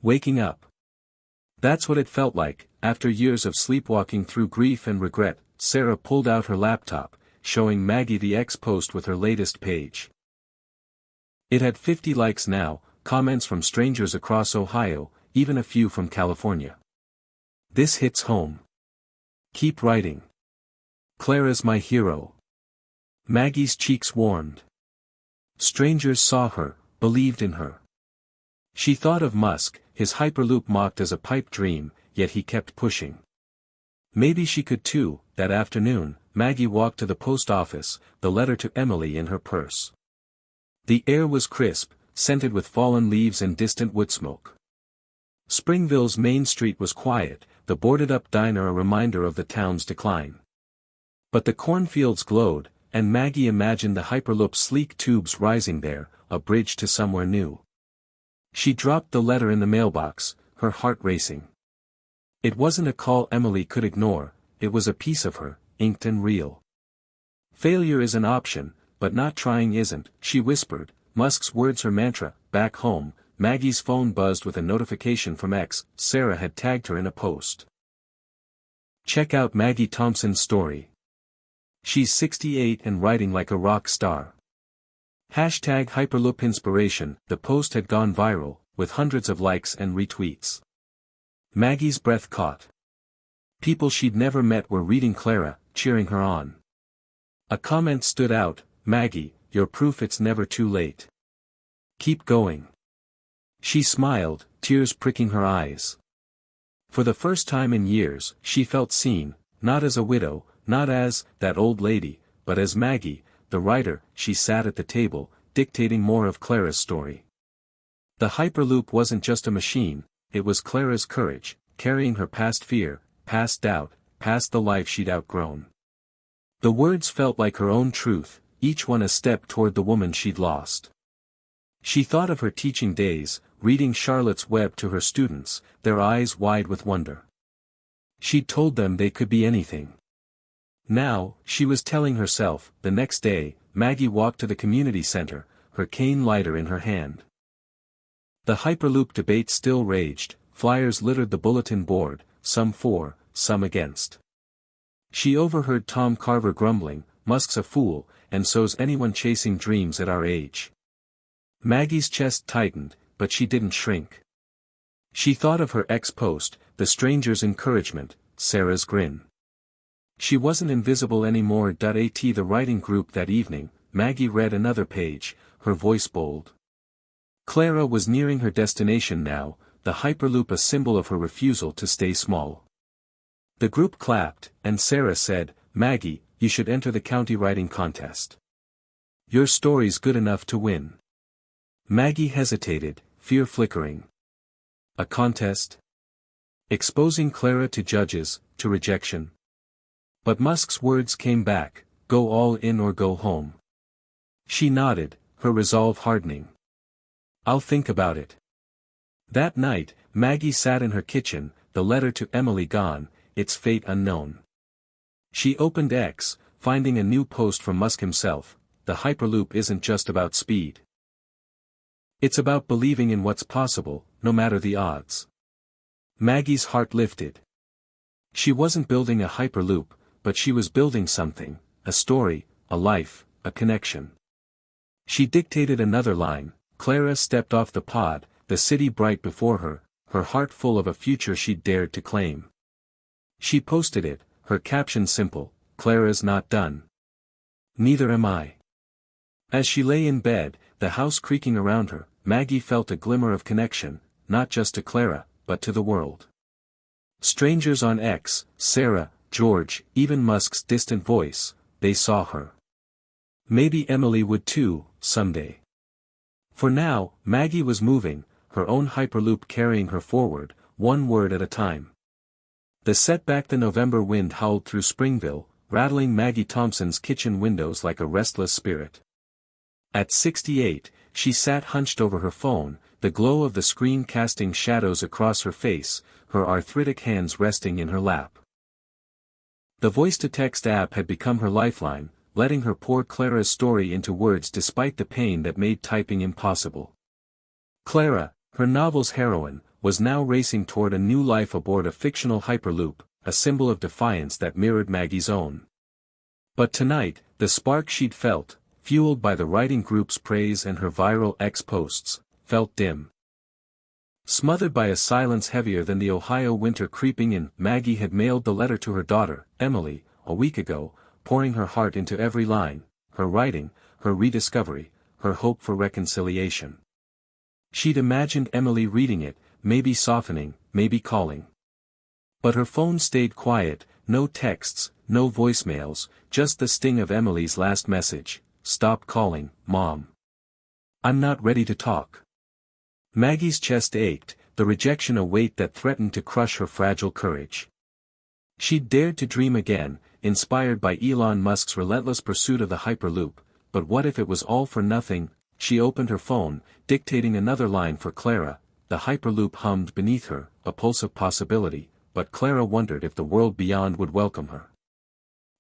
Waking up. That's what it felt like. After years of sleepwalking through grief and regret, Sarah pulled out her laptop, showing Maggie the X post with her latest page. It had 50 likes now, comments from strangers across Ohio, even a few from California. This hits home. Keep writing. Clara's my hero. Maggie's cheeks warmed. Strangers saw her, believed in her. She thought of Musk, his Hyperloop mocked as a pipe dream, yet he kept pushing. Maybe she could too. That afternoon, Maggie walked to the post office, the letter to Emily in her purse. The air was crisp, scented with fallen leaves and distant wood smoke. Springville's main street was quiet, the boarded-up diner a reminder of the town's decline. But the cornfields glowed, and Maggie imagined the Hyperloop's sleek tubes rising there, a bridge to somewhere new. She dropped the letter in the mailbox, her heart racing. It wasn't a call Emily could ignore, it was a piece of her, inked and real. Failure is an option, but not trying isn't, she whispered, Musk's words her mantra. Back home, Maggie's phone buzzed with a notification from X. Sarah had tagged her in a post. Check out Maggie Thompson's story. She's 68 and writing like a rock star. Hashtag Hyperloop Inspiration. The post had gone viral, with hundreds of likes and retweets. Maggie's breath caught. People she'd never met were reading Clara, cheering her on. A comment stood out, Maggie, you're proof it's never too late. Keep going. She smiled, tears pricking her eyes. For the first time in years, she felt seen, not as a widow, not as that old lady, but as Maggie, the writer. She sat at the table, dictating more of Clara's story. The Hyperloop wasn't just a machine, it was Clara's courage, carrying her past fear, past doubt, past the life she'd outgrown. The words felt like her own truth, each one a step toward the woman she'd lost. She thought of her teaching days, reading Charlotte's Web to her students, their eyes wide with wonder. She'd told them they could be anything. Now, she was telling herself. The next day, Maggie walked to the community center, her cane lighter in her hand. The Hyperloop debate still raged, flyers littered the bulletin board, some for, some against. She overheard Tom Carver grumbling, Musk's a fool, and so's anyone chasing dreams at our age. Maggie's chest tightened, but she didn't shrink. She thought of her ex-post, the stranger's encouragement, Sarah's grin. She wasn't invisible anymore. At the writing group that evening, Maggie read another page, her voice bold. Clara was nearing her destination now, the Hyperloop a symbol of her refusal to stay small. The group clapped, and Sarah said, Maggie, you should enter the county writing contest. Your story's good enough to win. Maggie hesitated, fear flickering. A contest? Exposing Clara to judges, to rejection. But Musk's words came back, go all in or go home. She nodded, her resolve hardening. I'll think about it. That night, Maggie sat in her kitchen, the letter to Emily gone, its fate unknown. She opened X, finding a new post from Musk himself. The Hyperloop isn't just about speed. It's about believing in what's possible, no matter the odds. Maggie's heart lifted. She wasn't building a Hyperloop, but she was building something, a story, a life, a connection. She dictated another line. Clara stepped off the pod, the city bright before her, her heart full of a future she'd dared to claim. She posted it, her caption simple, Clara's not done. Neither am I. As she lay in bed, the house creaking around her, Maggie felt a glimmer of connection, not just to Clara, but to the world. Strangers on X, Sarah, George, even Musk's distant voice, they saw her. Maybe Emily would too, someday. For now, Maggie was moving, her own Hyperloop carrying her forward, one word at a time. The setback. The November wind howled through Springville, rattling Maggie Thompson's kitchen windows like a restless spirit. At 68, she sat hunched over her phone, the glow of the screen casting shadows across her face, her arthritic hands resting in her lap. The voice-to-text app had become her lifeline, letting her pour Clara's story into words despite the pain that made typing impossible. Clara, her novel's heroine, was now racing toward a new life aboard a fictional Hyperloop, a symbol of defiance that mirrored Maggie's own. But tonight, the spark she'd felt, fueled by the writing group's praise and her viral X posts, felt dim. Smothered by a silence heavier than the Ohio winter creeping in, Maggie had mailed the letter to her daughter, Emily, a week ago, pouring her heart into every line, her writing, her rediscovery, her hope for reconciliation. She'd imagined Emily reading it, maybe softening, maybe calling. But her phone stayed quiet, no texts, no voicemails, just the sting of Emily's last message: "Stop calling, Mom. I'm not ready to talk." Maggie's chest ached, the rejection a weight that threatened to crush her fragile courage. She'd dared to dream again, inspired by Elon Musk's relentless pursuit of the Hyperloop, but what if it was all for nothing? She opened her phone, dictating another line for Clara. The Hyperloop hummed beneath her, a pulse of possibility, but Clara wondered if the world beyond would welcome her.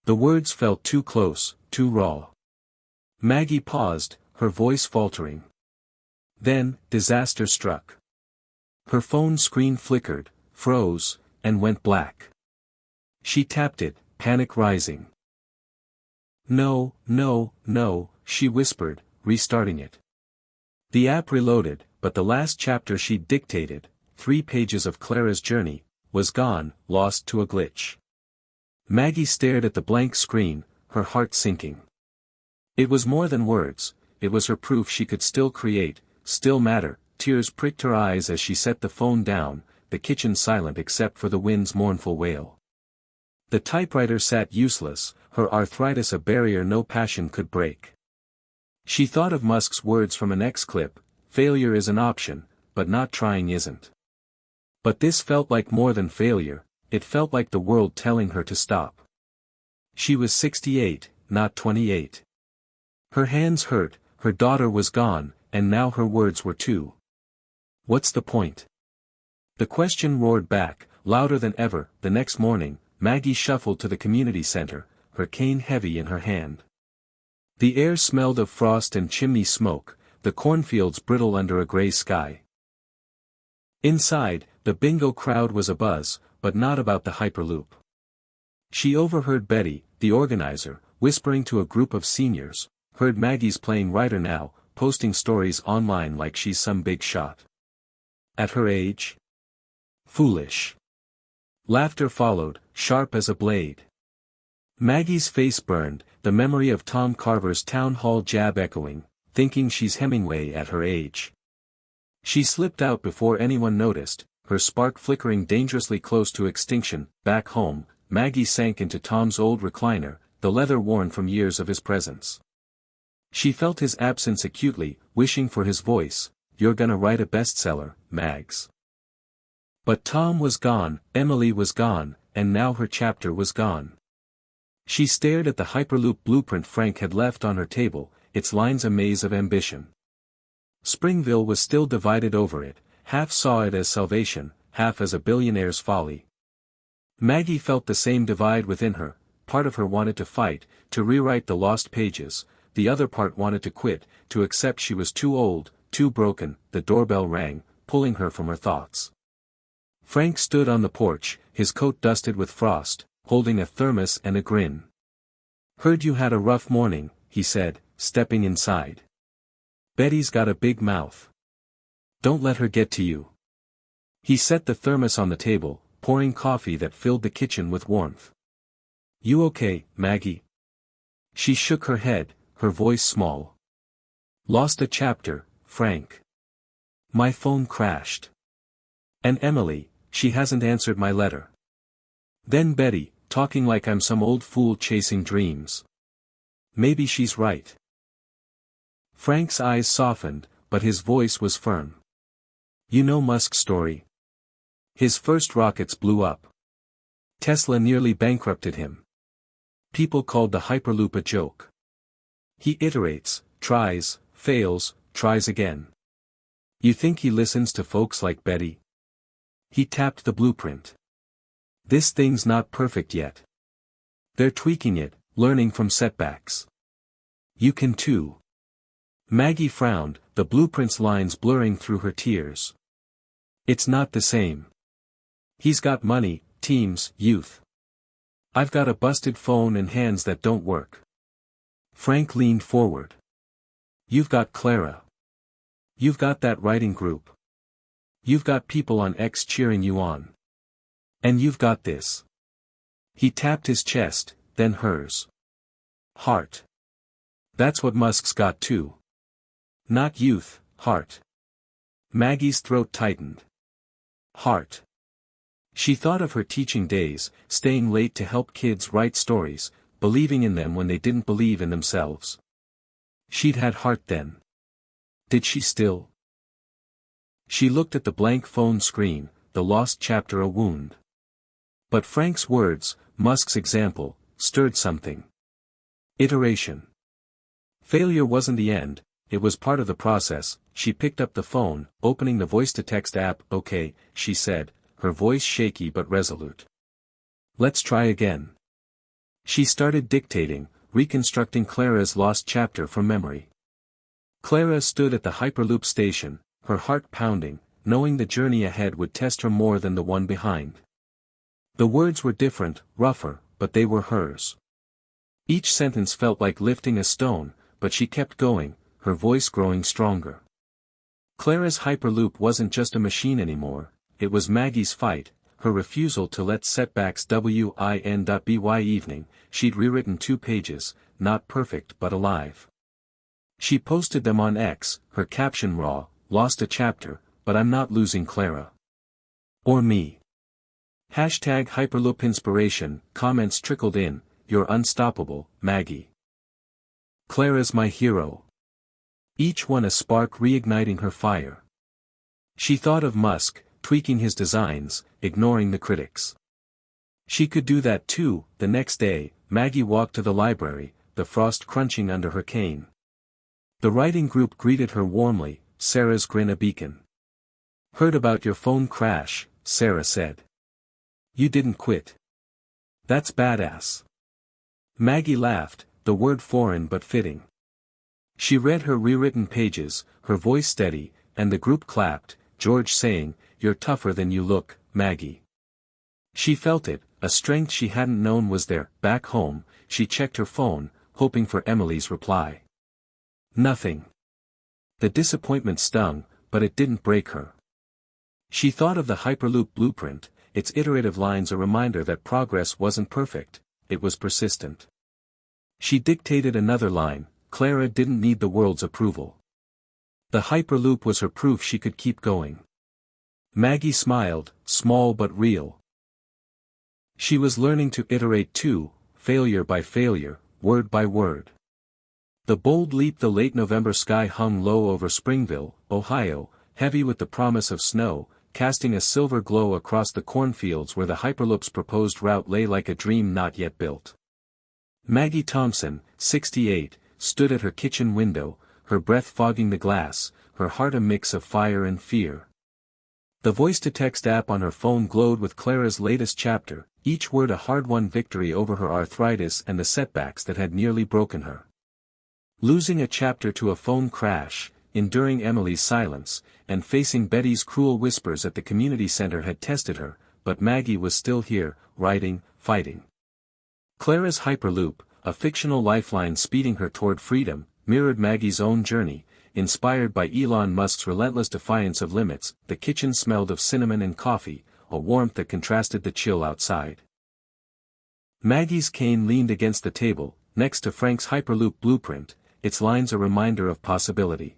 The words felt too close, too raw. Maggie paused, her voice faltering. Then, disaster struck. Her phone screen flickered, froze, and went black. She tapped it, panic rising. "No, no, no," she whispered, restarting it. The app reloaded, but the last chapter she'd dictated, 3 pages of Clara's journey, was gone, lost to a glitch. Maggie stared at the blank screen, her heart sinking. It was more than words, it was her proof she could still create, still matter. Tears pricked her eyes as she set the phone down, the kitchen silent except for the wind's mournful wail. The typewriter sat useless, her arthritis a barrier no passion could break. She thought of Musk's words from an X clip: "Failure is an option, but not trying isn't." But this felt like more than failure, it felt like the world telling her to stop. She was 68, not 28. Her hands hurt, her daughter was gone, and now her words were too. What's the point? The question roared back, louder than ever. The next morning, Maggie shuffled to the community center, her cane heavy in her hand. The air smelled of frost and chimney smoke, the cornfields brittle under a gray sky. Inside, the bingo crowd was abuzz, but not about the Hyperloop. She overheard Betty, the organizer, whispering to a group of seniors, heard Maggie's playing writer now, posting stories online like she's some big shot. At her age? Foolish. Laughter followed, sharp as a blade. Maggie's face burned, the memory of Tom Carver's town hall jab echoing, thinking she's Hemingway at her age. She slipped out before anyone noticed, her spark flickering dangerously close to extinction. Back home, Maggie sank into Tom's old recliner, the leather worn from years of his presence. She felt his absence acutely, wishing for his voice. "You're gonna write a bestseller, Mags." But Tom was gone, Emily was gone, and now her chapter was gone. She stared at the Hyperloop blueprint Frank had left on her table, its lines a maze of ambition. Springville was still divided over it, half saw it as salvation, half as a billionaire's folly. Maggie felt the same divide within her. Part of her wanted to fight, to rewrite the lost pages, the other part wanted to quit, to accept she was too old, too broken. The doorbell rang, pulling her from her thoughts. Frank stood on the porch, his coat dusted with frost, holding a thermos and a grin. "Heard you had a rough morning," he said, stepping inside. "Betty's got a big mouth. Don't let her get to you." He set the thermos on the table, pouring coffee that filled the kitchen with warmth. "You okay, Maggie?" She shook her head, her voice small. "Lost a chapter, Frank. My phone crashed. And Emily, she hasn't answered my letter." Then Betty, talking like I'm some old fool chasing dreams. "Maybe she's right." Frank's eyes softened, but his voice was firm. "You know Musk's story? His first rockets blew up. Tesla nearly bankrupted him. People called the Hyperloop a joke. He iterates, tries, fails, tries again. You think he listens to folks like Betty?" He tapped the blueprint. "This thing's not perfect yet. They're tweaking it, learning from setbacks. You can too." Maggie frowned, the blueprint's lines blurring through her tears. It's not the same. He's got money, teams, youth. I've got a busted phone and hands that don't work. Frank leaned forward. You've got Clara. You've got that writing group. You've got people on X cheering you on. And you've got this. He tapped his chest, then hers. Heart. That's what Musk's got too. Not youth, heart. Maggie's throat tightened. Heart. She thought of her teaching days, staying late to help kids write stories, believing in them when they didn't believe in themselves. She'd had heart then. Did she still? She looked at the blank phone screen, the lost chapter a wound. But Frank's words, Musk's example, stirred something. Iteration. Failure wasn't the end, it was part of the process. She picked up the phone, opening the voice-to-text app. Okay, she said, her voice shaky but resolute. Let's try again. She started dictating, reconstructing Clara's lost chapter from memory. Clara stood at the Hyperloop station, her heart pounding, knowing the journey ahead would test her more than the one behind. The words were different, rougher, but they were hers. Each sentence felt like lifting a stone, but she kept going, her voice growing stronger. Clara's Hyperloop wasn't just a machine anymore, it was Maggie's fight, her refusal to let setbacks win. By evening, she'd rewritten 2 pages, not perfect but alive. She posted them on X, her caption raw, lost a chapter, but I'm not losing Clara. Or me. Hashtag Hyperloop inspiration, comments trickled in, you're unstoppable, Maggie. Clara's my hero. Each one a spark reigniting her fire. She thought of Musk, tweaking his designs, ignoring the critics. She could do that too. The next day, Maggie walked to the library, the frost crunching under her cane. The writing group greeted her warmly, Sarah's grin a beacon. Heard about your phone crash, Sarah said. You didn't quit. That's badass. Maggie laughed, the word foreign but fitting. She read her rewritten pages, her voice steady, and the group clapped, George saying, you're tougher than you look, Maggie. She felt it, a strength she hadn't known was there. Back home, she checked her phone, hoping for Emily's reply. Nothing. The disappointment stung, but it didn't break her. She thought of the Hyperloop blueprint, its iterative lines a reminder that progress wasn't perfect, it was persistent. She dictated another line, Clara didn't need the world's approval. The Hyperloop was her proof she could keep going. Maggie smiled, small but real. She was learning to iterate too, failure by failure, word by word. The bold leap. The late November sky hung low over Springville, Ohio, heavy with the promise of snow, casting a silver glow across the cornfields where the Hyperloop's proposed route lay like a dream not yet built. Maggie Thompson, 68, stood at her kitchen window, her breath fogging the glass, her heart a mix of fire and fear. The voice-to-text app on her phone glowed with Clara's latest chapter, each word a hard-won victory over her arthritis and the setbacks that had nearly broken her. Losing a chapter to a phone crash, enduring Emily's silence, and facing Betty's cruel whispers at the community center had tested her, but Maggie was still here, writing, fighting. Clara's Hyperloop, a fictional lifeline speeding her toward freedom, mirrored Maggie's own journey, inspired by Elon Musk's relentless defiance of limits. The kitchen smelled of cinnamon and coffee, a warmth that contrasted the chill outside. Maggie's cane leaned against the table, next to Frank's Hyperloop blueprint, its lines a reminder of possibility.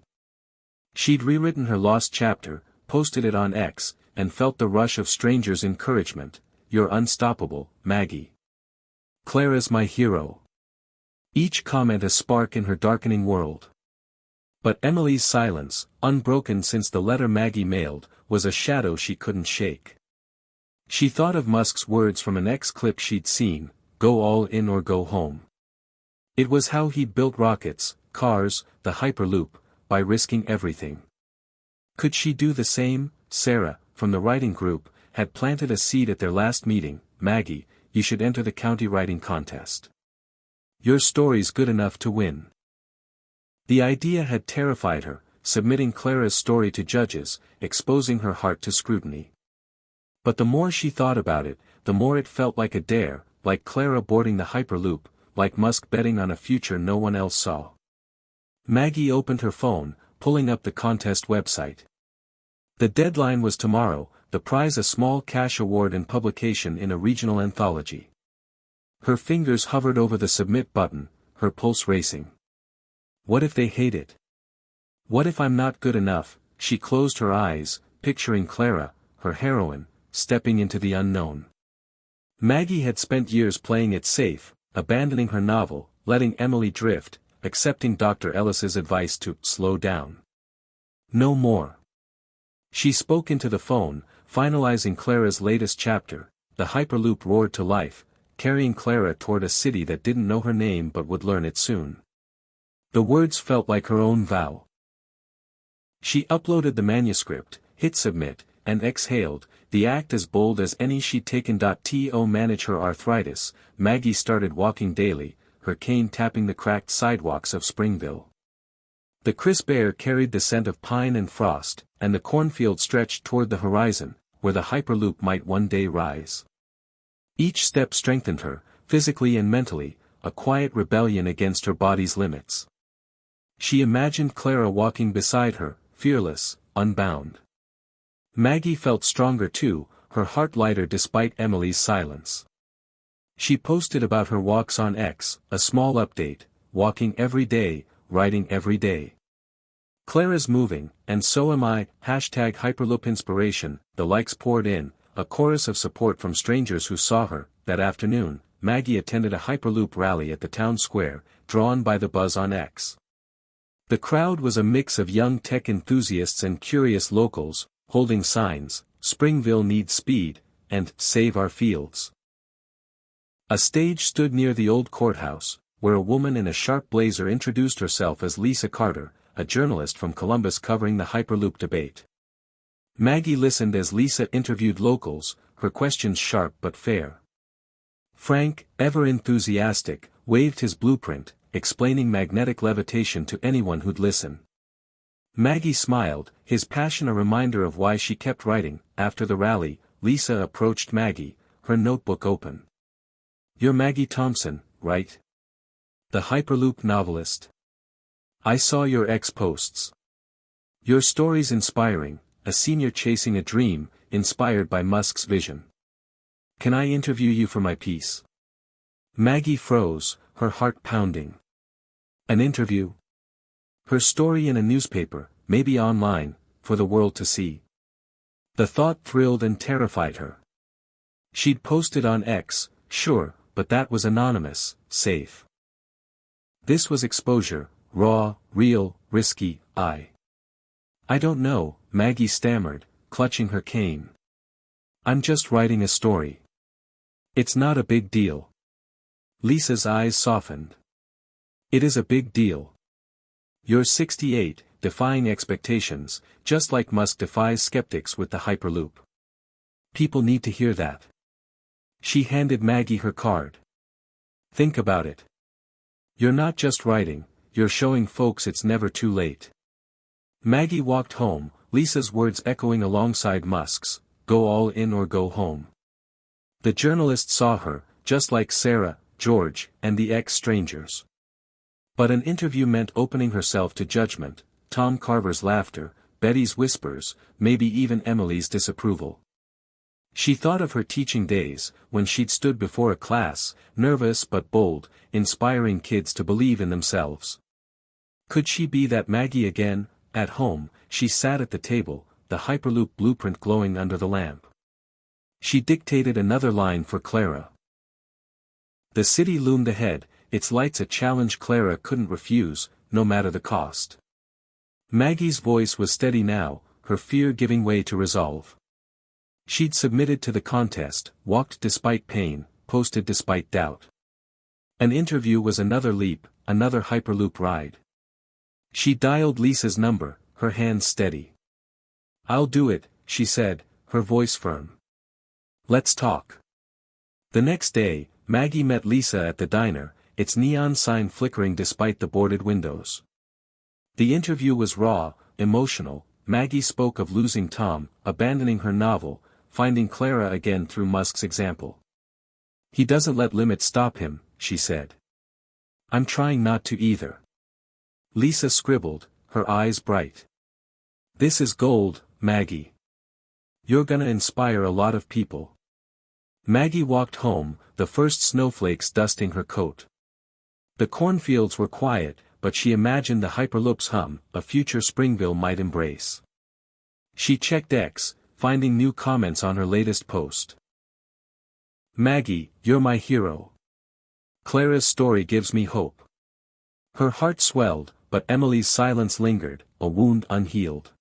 She'd rewritten her lost chapter, posted it on X, and felt the rush of strangers' encouragement. You're unstoppable, Maggie. Clara's my hero. Each comment a spark in her darkening world. But Emily's silence, unbroken since the letter Maggie mailed, was a shadow she couldn't shake. She thought of Musk's words from an X clip she'd seen, go all in or go home. It was how he'd built rockets, cars, the Hyperloop, by risking everything. Could she do the same? Sarah, from the writing group, had planted a seed at their last meeting. Maggie, you should enter the county writing contest. Your story's good enough to win. The idea had terrified her, submitting Clara's story to judges, exposing her heart to scrutiny. But the more she thought about it, the more it felt like a dare, like Clara boarding the Hyperloop, like Musk betting on a future no one else saw. Maggie opened her phone, pulling up the contest website. The deadline was tomorrow, the prize a small cash award and publication in a regional anthology. Her fingers hovered over the submit button, her pulse racing. What if they hate it? What if I'm not good enough? She closed her eyes, picturing Clara, her heroine, stepping into the unknown. Maggie had spent years playing it safe, abandoning her novel, letting Emily drift, accepting Dr. Ellis's advice to slow down. No more. She spoke into the phone, finalizing Clara's latest chapter. The Hyperloop roared to life, carrying Clara toward a city that didn't know her name but would learn it soon. The words felt like her own vow. She uploaded the manuscript, hit submit, and exhaled, the act as bold as any she'd taken. To manage her arthritis, Maggie started walking daily, her cane tapping the cracked sidewalks of Springville. The crisp air carried the scent of pine and frost, and the cornfield stretched toward the horizon, where the Hyperloop might one day rise. Each step strengthened her, physically and mentally, a quiet rebellion against her body's limits. She imagined Clara walking beside her, fearless, unbound. Maggie felt stronger too, her heart lighter despite Emily's silence. She posted about her walks on X, a small update, walking every day, writing every day. Clara's moving, and so am I, #Hyperloop inspiration, the likes poured in, a chorus of support from strangers who saw her. That afternoon, Maggie attended a Hyperloop rally at the town square, drawn by the buzz on X. The crowd was a mix of young tech enthusiasts and curious locals, holding signs, "Springville needs speed," and "Save our fields." A stage stood near the old courthouse, where a woman in a sharp blazer introduced herself as Lisa Carter, a journalist from Columbus covering the Hyperloop debate. Maggie listened as Lisa interviewed locals, her questions sharp but fair. Frank, ever enthusiastic, waved his blueprint, explaining magnetic levitation to anyone who'd listen. Maggie smiled, his passion a reminder of why she kept writing. After the rally, Lisa approached Maggie, her notebook open. "You're Maggie Thompson, right? The Hyperloop novelist. I saw your X posts. Your story's inspiring, a senior chasing a dream, inspired by Musk's vision. Can I interview you for my piece?" Maggie froze, her heart pounding. An interview? Her story in a newspaper, maybe online, for the world to see. The thought thrilled and terrified her. She'd posted on X, sure, but that was anonymous, safe. This was exposure, raw, real, risky. I don't know, Maggie stammered, clutching her cane. "I'm just writing a story. It's not a big deal." Lisa's eyes softened. "It is a big deal. You're 68, defying expectations, just like Musk defies skeptics with the Hyperloop. People need to hear that." She handed Maggie her card. "Think about it. You're not just writing, you're showing folks it's never too late." Maggie walked home, Lisa's words echoing alongside Musk's, "Go all in or go home." The journalist saw her, just like Sarah, George, and the ex-strangers. But an interview meant opening herself to judgment, Tom Carver's laughter, Betty's whispers, maybe even Emily's disapproval. She thought of her teaching days, when she'd stood before a class, nervous but bold, inspiring kids to believe in themselves. Could she be that Maggie again? At home, she sat at the table, the Hyperloop blueprint glowing under the lamp. She dictated another line for Clara. The city loomed ahead, its lights a challenge Clara couldn't refuse, no matter the cost. Maggie's voice was steady now, her fear giving way to resolve. She'd submitted to the contest, walked despite pain, posted despite doubt. An interview was another leap, another Hyperloop ride. She dialed Lisa's number, her hands steady. "I'll do it," she said, her voice firm. "Let's talk." The next day, Maggie met Lisa at the diner, its neon sign flickering despite the boarded windows. The interview was raw, emotional, Maggie spoke of losing Tom, abandoning her novel, finding Clara again through Musk's example. "He doesn't let limits stop him," she said. "I'm trying not to either." Lisa scribbled, her eyes bright. "This is gold, Maggie. You're gonna inspire a lot of people." Maggie walked home, the first snowflakes dusting her coat. The cornfields were quiet, but she imagined the Hyperloop's hum, a future Springville might embrace. She checked X, finding new comments on her latest post. "Maggie, you're my hero. Clara's story gives me hope." Her heart swelled, but Emily's silence lingered, a wound unhealed.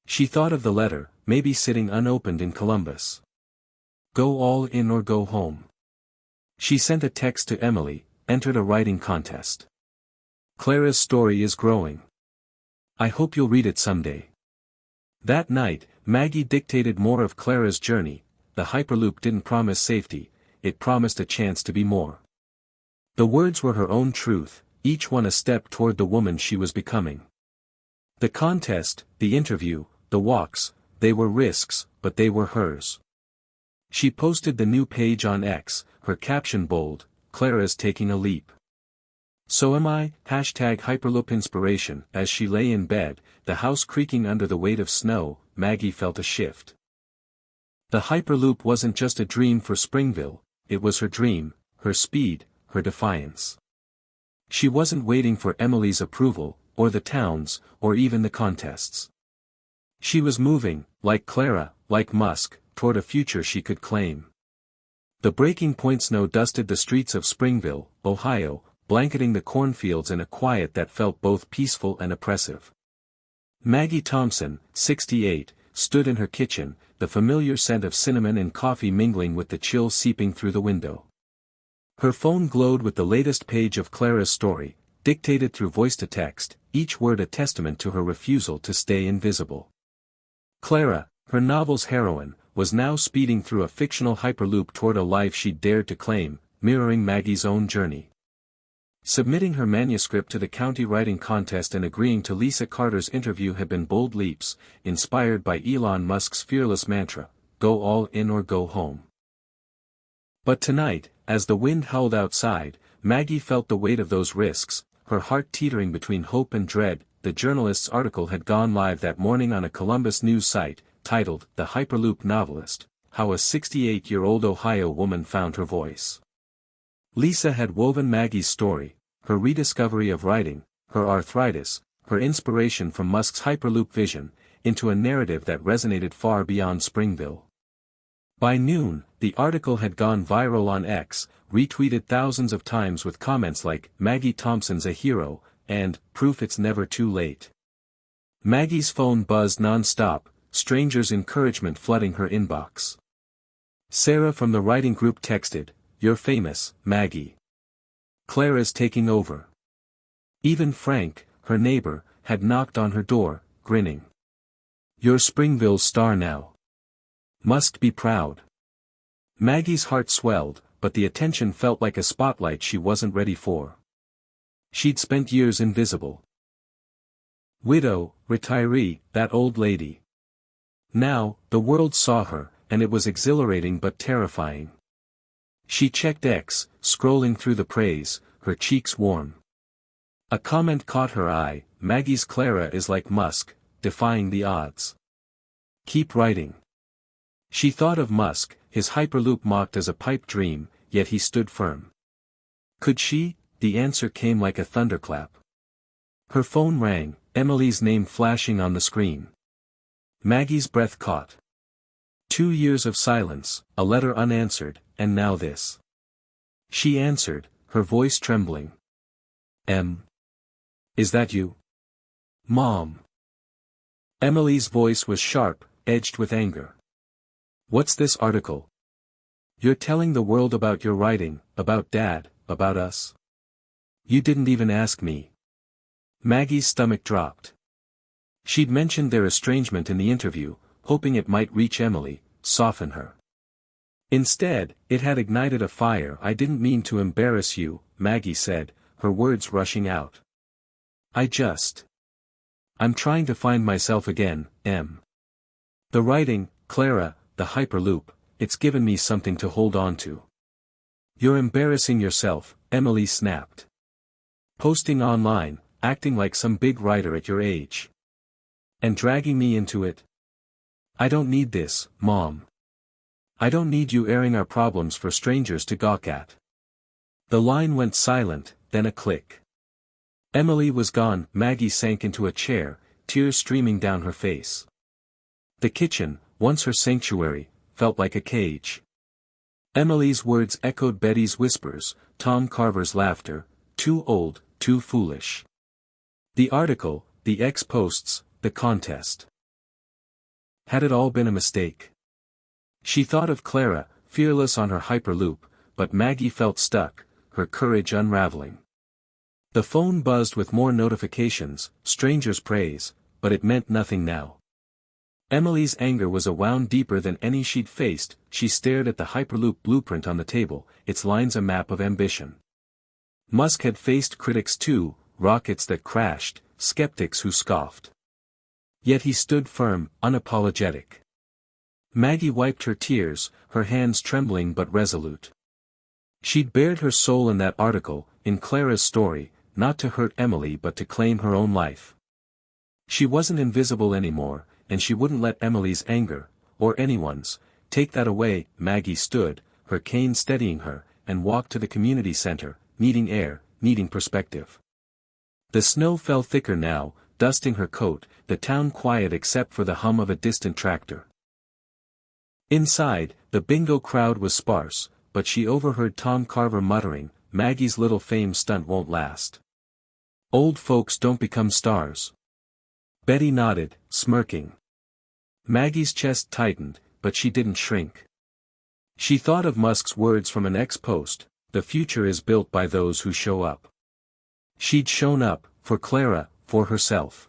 She thought of the letter, maybe sitting unopened in Columbus. Go all in or go home. She sent a text to Emily, entered a writing contest. "Clara's story is growing. I hope you'll read it someday." That night, Maggie dictated more of Clara's journey. The Hyperloop didn't promise safety, it promised a chance to be more. The words were her own truth, each one a step toward the woman she was becoming. The contest, the interview, the walks, they were risks, but they were hers. She posted the new page on X, her caption bold, "Clara's taking a leap. So am I." #Hyperloop inspiration. As she lay in bed, the house creaking under the weight of snow, Maggie felt a shift. The Hyperloop wasn't just a dream for Springville, it was her dream, her speed, her defiance. She wasn't waiting for Emily's approval, or the town's, or even the contests. She was moving, like Clara, like Musk, toward a future she could claim. The breaking point snow dusted the streets of Springville, Ohio, blanketing the cornfields in a quiet that felt both peaceful and oppressive. Maggie Thompson, 68, stood in her kitchen, the familiar scent of cinnamon and coffee mingling with the chill seeping through the window. Her phone glowed with the latest page of Clara's story, dictated through voice-to-text, each word a testament to her refusal to stay invisible. Clara, her novel's heroine, was now speeding through a fictional Hyperloop toward a life she'd dared to claim, mirroring Maggie's own journey. Submitting her manuscript to the county writing contest and agreeing to Lisa Carter's interview had been bold leaps, inspired by Elon Musk's fearless mantra, "Go all in or go home." But tonight, as the wind howled outside, Maggie felt the weight of those risks, her heart teetering between hope and dread. The journalist's article had gone live that morning on a Columbus news site, titled, "The Hyperloop Novelist, How a 68-Year-Old Ohio Woman Found Her Voice." Lisa had woven Maggie's story, her rediscovery of writing, her arthritis, her inspiration from Musk's Hyperloop vision, into a narrative that resonated far beyond Springville. By noon, the article had gone viral on X, retweeted thousands of times with comments like, "Maggie Thompson's a hero," and, "Proof it's never too late." Maggie's phone buzzed non-stop, strangers' encouragement flooding her inbox. Sarah from the writing group texted, "You're famous, Maggie. Clara's taking over." Even Frank, her neighbor, had knocked on her door, grinning. "You're Springville's star now. Must be proud." Maggie's heart swelled, but the attention felt like a spotlight she wasn't ready for. She'd spent years invisible. Widow, retiree, that old lady. Now, the world saw her, and it was exhilarating but terrifying. She checked X, scrolling through the praise, her cheeks warm. A comment caught her eye, "Maggie's Clara is like Musk, defying the odds. Keep writing." She thought of Musk, his Hyperloop mocked as a pipe dream, yet he stood firm. Could she? The answer came like a thunderclap. Her phone rang, Emily's name flashing on the screen. Maggie's breath caught. 2 years of silence, a letter unanswered, and now this. She answered, her voice trembling. Is that you? Mom." Emily's voice was sharp, edged with anger. "What's this article? You're telling the world about your writing, about Dad, about us. You didn't even ask me." Maggie's stomach dropped. She'd mentioned their estrangement in the interview, hoping it might reach Emily, soften her. Instead, it had ignited a fire. "I didn't mean to embarrass you," Maggie said, her words rushing out. I just I'm trying to find myself again, M. The writing, Clara, the Hyperloop, it's given me something to hold on to. You're embarrassing yourself, Emily snapped. Posting online, acting like some big writer at your age. And dragging me into it. I don't need this, Mom. I don't need you airing our problems for strangers to gawk at. The line went silent, then a click. Emily was gone. Maggie sank into a chair, tears streaming down her face. The kitchen, once her sanctuary, felt like a cage. Emily's words echoed Betty's whispers, Tom Carver's laughter, too old, too foolish. The article, the ex-posts, the contest. Had it all been a mistake? She thought of Clara, fearless on her Hyperloop, but Maggie felt stuck, her courage unraveling. The phone buzzed with more notifications, strangers' praise, but it meant nothing now. Emily's anger was a wound deeper than any she'd faced. She stared at the Hyperloop blueprint on the table, its lines a map of ambition. Musk had faced critics too, rockets that crashed, skeptics who scoffed. Yet he stood firm, unapologetic. Maggie wiped her tears, her hands trembling but resolute. She'd bared her soul in that article, in Clara's story, not to hurt Emily but to claim her own life. She wasn't invisible anymore, and she wouldn't let Emily's anger, or anyone's, take that away. Maggie stood, her cane steadying her, and walked to the community center, needing air, needing perspective. The snow fell thicker now, dusting her coat, the town quiet except for the hum of a distant tractor. Inside, the bingo crowd was sparse, but she overheard Tom Carver muttering, Maggie's little fame stunt won't last. Old folks don't become stars. Betty nodded, smirking. Maggie's chest tightened, but she didn't shrink. She thought of Musk's words from an ex-post, the future is built by those who show up. She'd shown up, for Clara, for herself.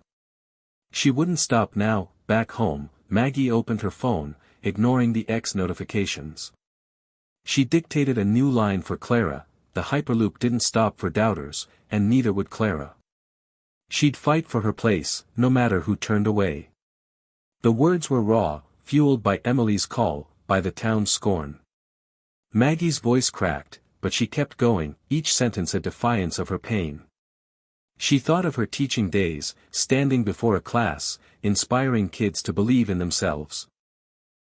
She wouldn't stop now. Back home, Maggie opened her phone, ignoring the X notifications. She dictated a new line for Clara, the Hyperloop didn't stop for doubters, and neither would Clara. She'd fight for her place, no matter who turned away. The words were raw, fueled by Emily's call, by the town's scorn. Maggie's voice cracked, but she kept going, each sentence a defiance of her pain. She thought of her teaching days, standing before a class, inspiring kids to believe in themselves.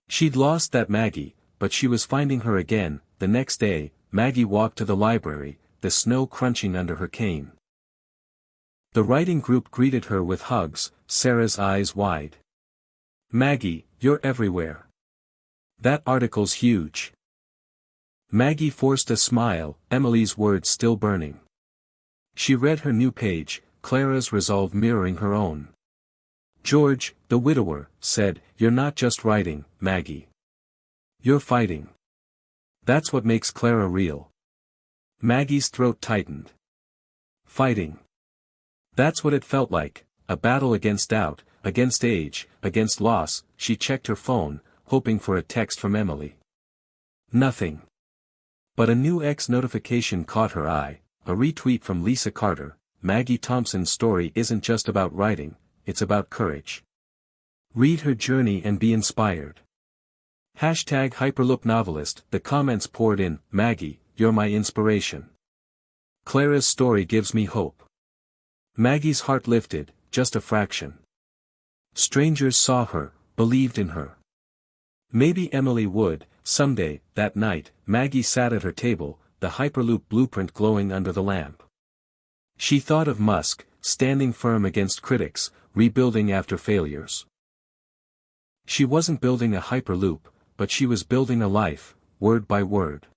She'd lost that Maggie, but she was finding her again. The next day, Maggie walked to the library, the snow crunching under her cane. The writing group greeted her with hugs, Sarah's eyes wide. Maggie, you're everywhere. That article's huge. Maggie forced a smile, Emily's words still burning. She read her new page, Clara's resolve mirroring her own. George, the widower, said, you're not just writing, Maggie. You're fighting. That's what makes Clara real. Maggie's throat tightened. Fighting. That's what it felt like, a battle against doubt, against age, against loss. She checked her phone, hoping for a text from Emily. Nothing. But a new X notification caught her eye, a retweet from Lisa Carter. Maggie Thompson's story isn't just about writing, it's about courage. Read her journey and be inspired. Hashtag Hyperloop novelist. The comments poured in, Maggie, you're my inspiration. Clara's story gives me hope. Maggie's heart lifted, just a fraction. Strangers saw her, believed in her. Maybe Emily would, someday. That night, Maggie sat at her table, the Hyperloop blueprint glowing under the lamp. She thought of Musk, standing firm against critics, rebuilding after failures. She wasn't building a Hyperloop, but she was building a life, word by word.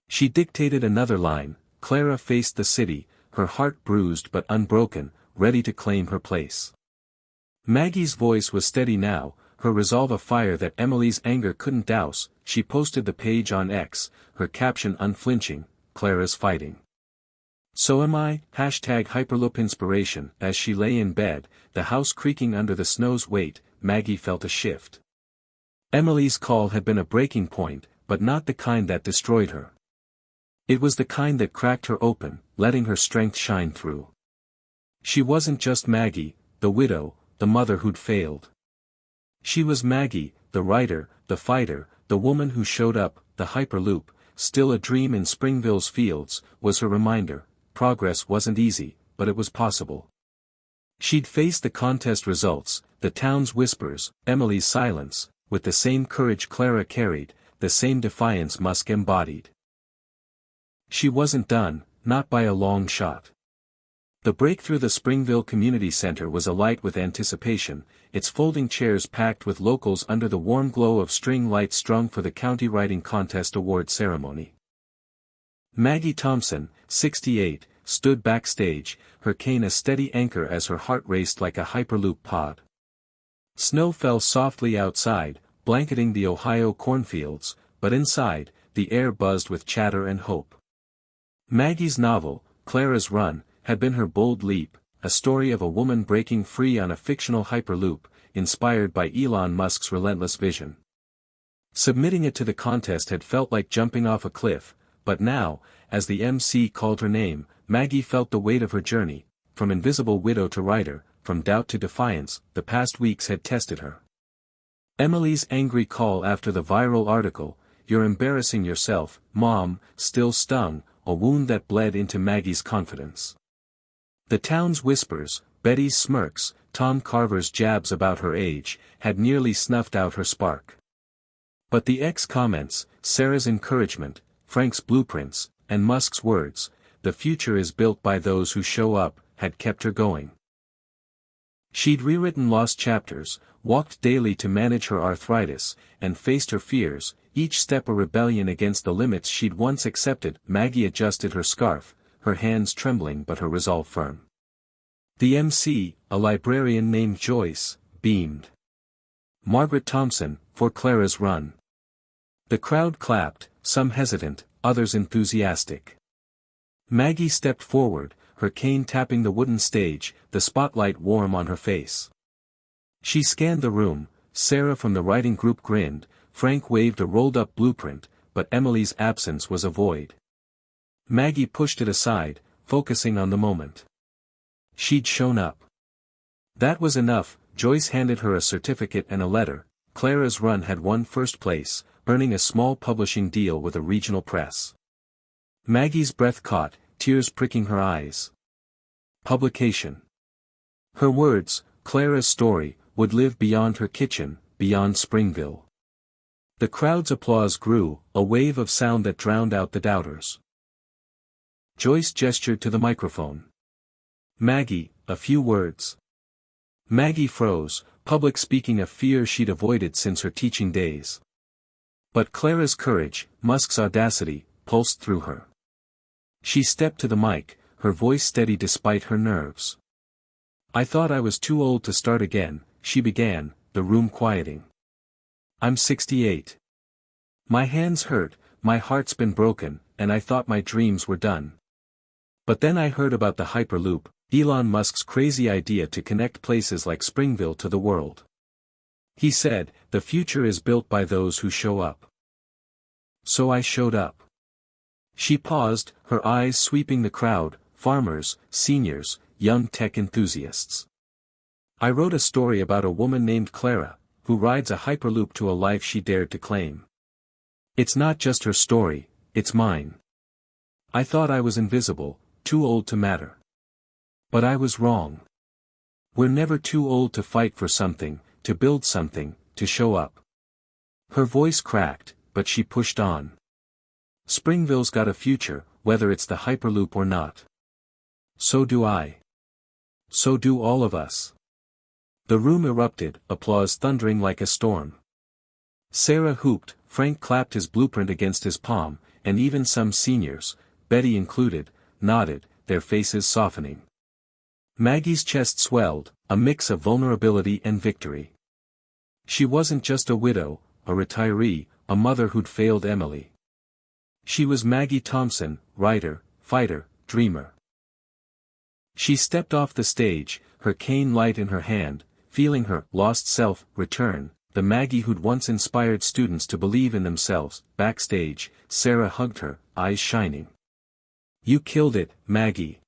She dictated another line. Clara faced the city, her heart bruised but unbroken, ready to claim her place. Maggie's voice was steady now, her resolve a fire that Emily's anger couldn't douse. She posted the page on X, her caption unflinching, Clara's fighting. So am I. Hashtag Hyperloop inspiration. As she lay in bed, the house creaking under the snow's weight, Maggie felt a shift. Emily's call had been a breaking point, but not the kind that destroyed her. It was the kind that cracked her open, letting her strength shine through. She wasn't just Maggie, the widow, the mother who'd failed. She was Maggie, the writer, the fighter, the woman who showed up. The Hyperloop, still a dream in Springville's fields, was her reminder. Progress wasn't easy, but it was possible. She'd face the contest results, the town's whispers, Emily's silence, with the same courage Clara carried, the same defiance Musk embodied. She wasn't done, not by a long shot. The break through the Springville Community Center was alight with anticipation, its folding chairs packed with locals under the warm glow of string lights strung for the County Writing Contest award ceremony. Maggie Thompson, 68, stood backstage, her cane a steady anchor as her heart raced like a Hyperloop pod. Snow fell softly outside, blanketing the Ohio cornfields, but inside, the air buzzed with chatter and hope. Maggie's novel, Clara's Run, had been her bold leap, a story of a woman breaking free on a fictional Hyperloop, inspired by Elon Musk's relentless vision. Submitting it to the contest had felt like jumping off a cliff, but now, as the MC called her name, Maggie felt the weight of her journey. From invisible widow to writer, from doubt to defiance, the past weeks had tested her. Emily's angry call after the viral article, "You're embarrassing yourself, Mom," still stung, a wound that bled into Maggie's confidence. The town's whispers, Betty's smirks, Tom Carver's jabs about her age, had nearly snuffed out her spark. But the comments, Sarah's encouragement, Frank's blueprints, and Musk's words, "The future is built by those who show up," had kept her going. She'd rewritten lost chapters, walked daily to manage her arthritis, and faced her fears, each step a rebellion against the limits she'd once accepted. Maggie adjusted her scarf, her hands trembling but her resolve firm. The MC, a librarian named Joyce, beamed. "Margaret Thompson, for Clara's Run." The crowd clapped, some hesitant, others enthusiastic. Maggie stepped forward, her cane tapping the wooden stage, the spotlight warm on her face. She scanned the room, Sarah from the writing group grinned, Frank waved a rolled-up blueprint, but Emily's absence was a void. Maggie pushed it aside, focusing on the moment. She'd shown up. That was enough. Joyce handed her a certificate and a letter. Clara's Run had won first place, earning a small publishing deal with a regional press. Maggie's breath caught, tears pricking her eyes. Publication. Her words, Clara's story, would live beyond her kitchen, beyond Springville. The crowd's applause grew, a wave of sound that drowned out the doubters. Joyce gestured to the microphone. "Maggie, a few words." Maggie froze, public speaking a fear she'd avoided since her teaching days. But Clara's courage, Musk's audacity, pulsed through her. She stepped to the mic, her voice steady despite her nerves. "I thought I was too old to start again," she began, the room quieting. "I'm 68. My hands hurt, my heart's been broken, and I thought my dreams were done. But then I heard about the Hyperloop, Elon Musk's crazy idea to connect places like Springville to the world. He said, the future is built by those who show up. So I showed up." She paused, her eyes sweeping the crowd, farmers, seniors, young tech enthusiasts. "I wrote a story about a woman named Clara, who rides a Hyperloop to a life she dared to claim. It's not just her story, it's mine. I thought I was invisible, too old to matter. But I was wrong. We're never too old to fight for something, to build something, to show up." Her voice cracked, but she pushed on. "Springville's got a future, whether it's the Hyperloop or not. So do I. So do all of us." The room erupted, applause thundering like a storm. Sarah hooped, Frank clapped his blueprint against his palm, and even some seniors, Betty included, nodded, their faces softening. Maggie's chest swelled, a mix of vulnerability and victory. She wasn't just a widow, a retiree, a mother who'd failed Emily. She was Maggie Thompson, writer, fighter, dreamer. She stepped off the stage, her cane light in her hand, feeling her lost self return, the Maggie who'd once inspired students to believe in themselves. Backstage, Sarah hugged her, eyes shining. "You killed it, Maggie.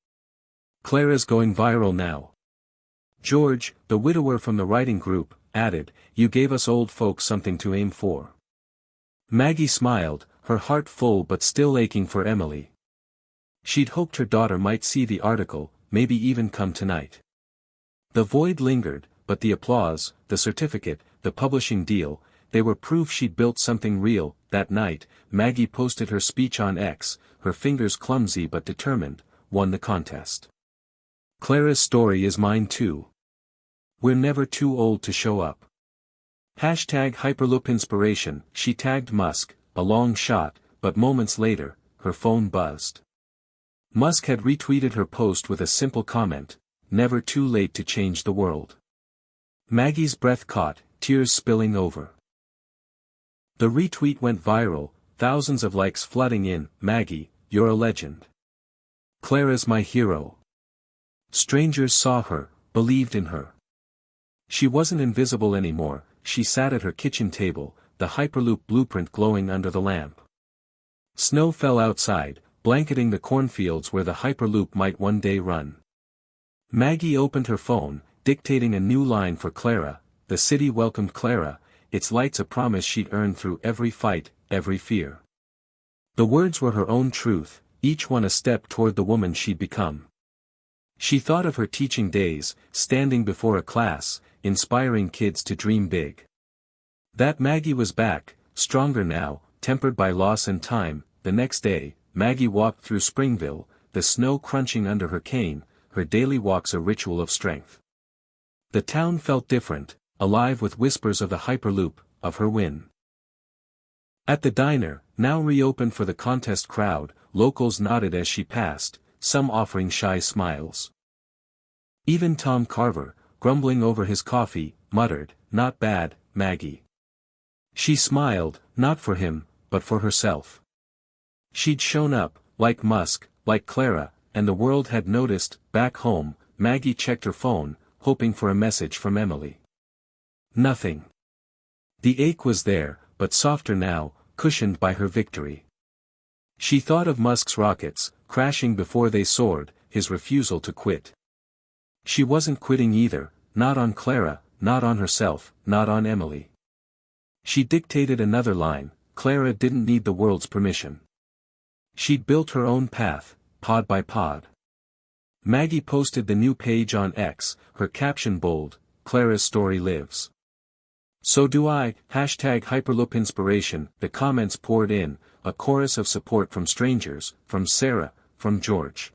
Clara's going viral now. George, the widower from the writing group, added, "You gave us old folks something to aim for." Maggie smiled, her heart full but still aching for Emily. She'd hoped her daughter might see the article, maybe even come tonight. The void lingered, but the applause, the certificate, the publishing deal, they were proof she'd built something real. That night, Maggie posted her speech on X, her fingers clumsy but determined, won the contest. Clara's story is mine too. We're never too old to show up. Hashtag Hyperloop Inspiration. She tagged Musk, a long shot, but moments later, her phone buzzed. Musk had retweeted her post with a simple comment, "Never too late to change the world." Maggie's breath caught, tears spilling over. The retweet went viral, thousands of likes flooding in. "Maggie, you're a legend. Clara's my hero." Strangers saw her, believed in her. She wasn't invisible anymore. She sat at her kitchen table, the Hyperloop blueprint glowing under the lamp. Snow fell outside, blanketing the cornfields where the Hyperloop might one day run. Maggie opened her phone, dictating a new line for Clara. The city welcomed Clara, its lights a promise she'd earned through every fight, every fear. The words were her own truth, each one a step toward the woman she'd become. She thought of her teaching days, standing before a class, inspiring kids to dream big. That Maggie was back, stronger now, tempered by loss and time. The next day, Maggie walked through Springville, the snow crunching under her cane, her daily walks a ritual of strength. The town felt different, alive with whispers of the Hyperloop, of her win. At the diner, now reopened for the contest crowd, locals nodded as she passed, some offering shy smiles. Even Tom Carver, grumbling over his coffee, muttered, "Not bad, Maggie." She smiled, not for him, but for herself. She'd shown up, like Musk, like Clara, and the world had noticed. Back home, Maggie checked her phone, hoping for a message from Emily. Nothing. The ache was there, but softer now, cushioned by her victory. She thought of Musk's rockets, crashing before they soared, his refusal to quit. She wasn't quitting either, not on Clara, not on herself, not on Emily. She dictated another line. Clara didn't need the world's permission. She'd built her own path, pod by pod. Maggie posted the new page on X, her caption bold, "Clara's story lives. So do I." Hashtag Hyperloop Inspiration. The comments poured in, a chorus of support from strangers, from Sarah, from George.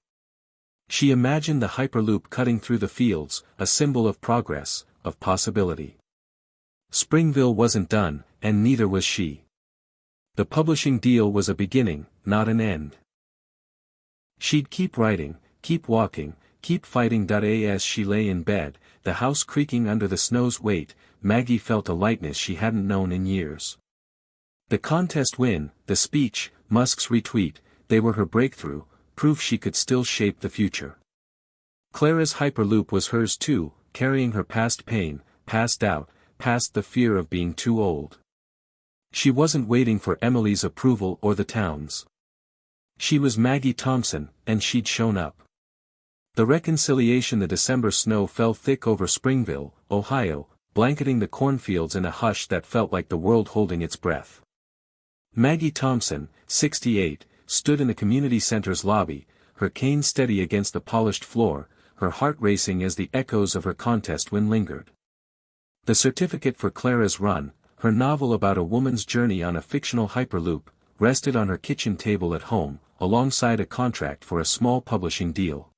She imagined the Hyperloop cutting through the fields, a symbol of progress, of possibility. Springville wasn't done, and neither was she. The publishing deal was a beginning, not an end. She'd keep writing, keep walking, keep fighting. As she lay in bed, the house creaking under the snow's weight, Maggie felt a lightness she hadn't known in years. The contest win, the speech, Musk's retweet, they were her breakthrough, proof she could still shape the future. Clara's Hyperloop was hers too, carrying her past pain, past doubt, past the fear of being too old. She wasn't waiting for Emily's approval or the town's. She was Maggie Thompson, and she'd shown up. The reconciliation. The December snow fell thick over Springville, Ohio, blanketing the cornfields in a hush that felt like the world holding its breath. Maggie Thompson, 68, stood in the community center's lobby, her cane steady against the polished floor, her heart racing as the echoes of her contest win lingered. The certificate for Clara's run, her novel about a woman's journey on a fictional Hyperloop, rested on her kitchen table at home, alongside a contract for a small publishing deal.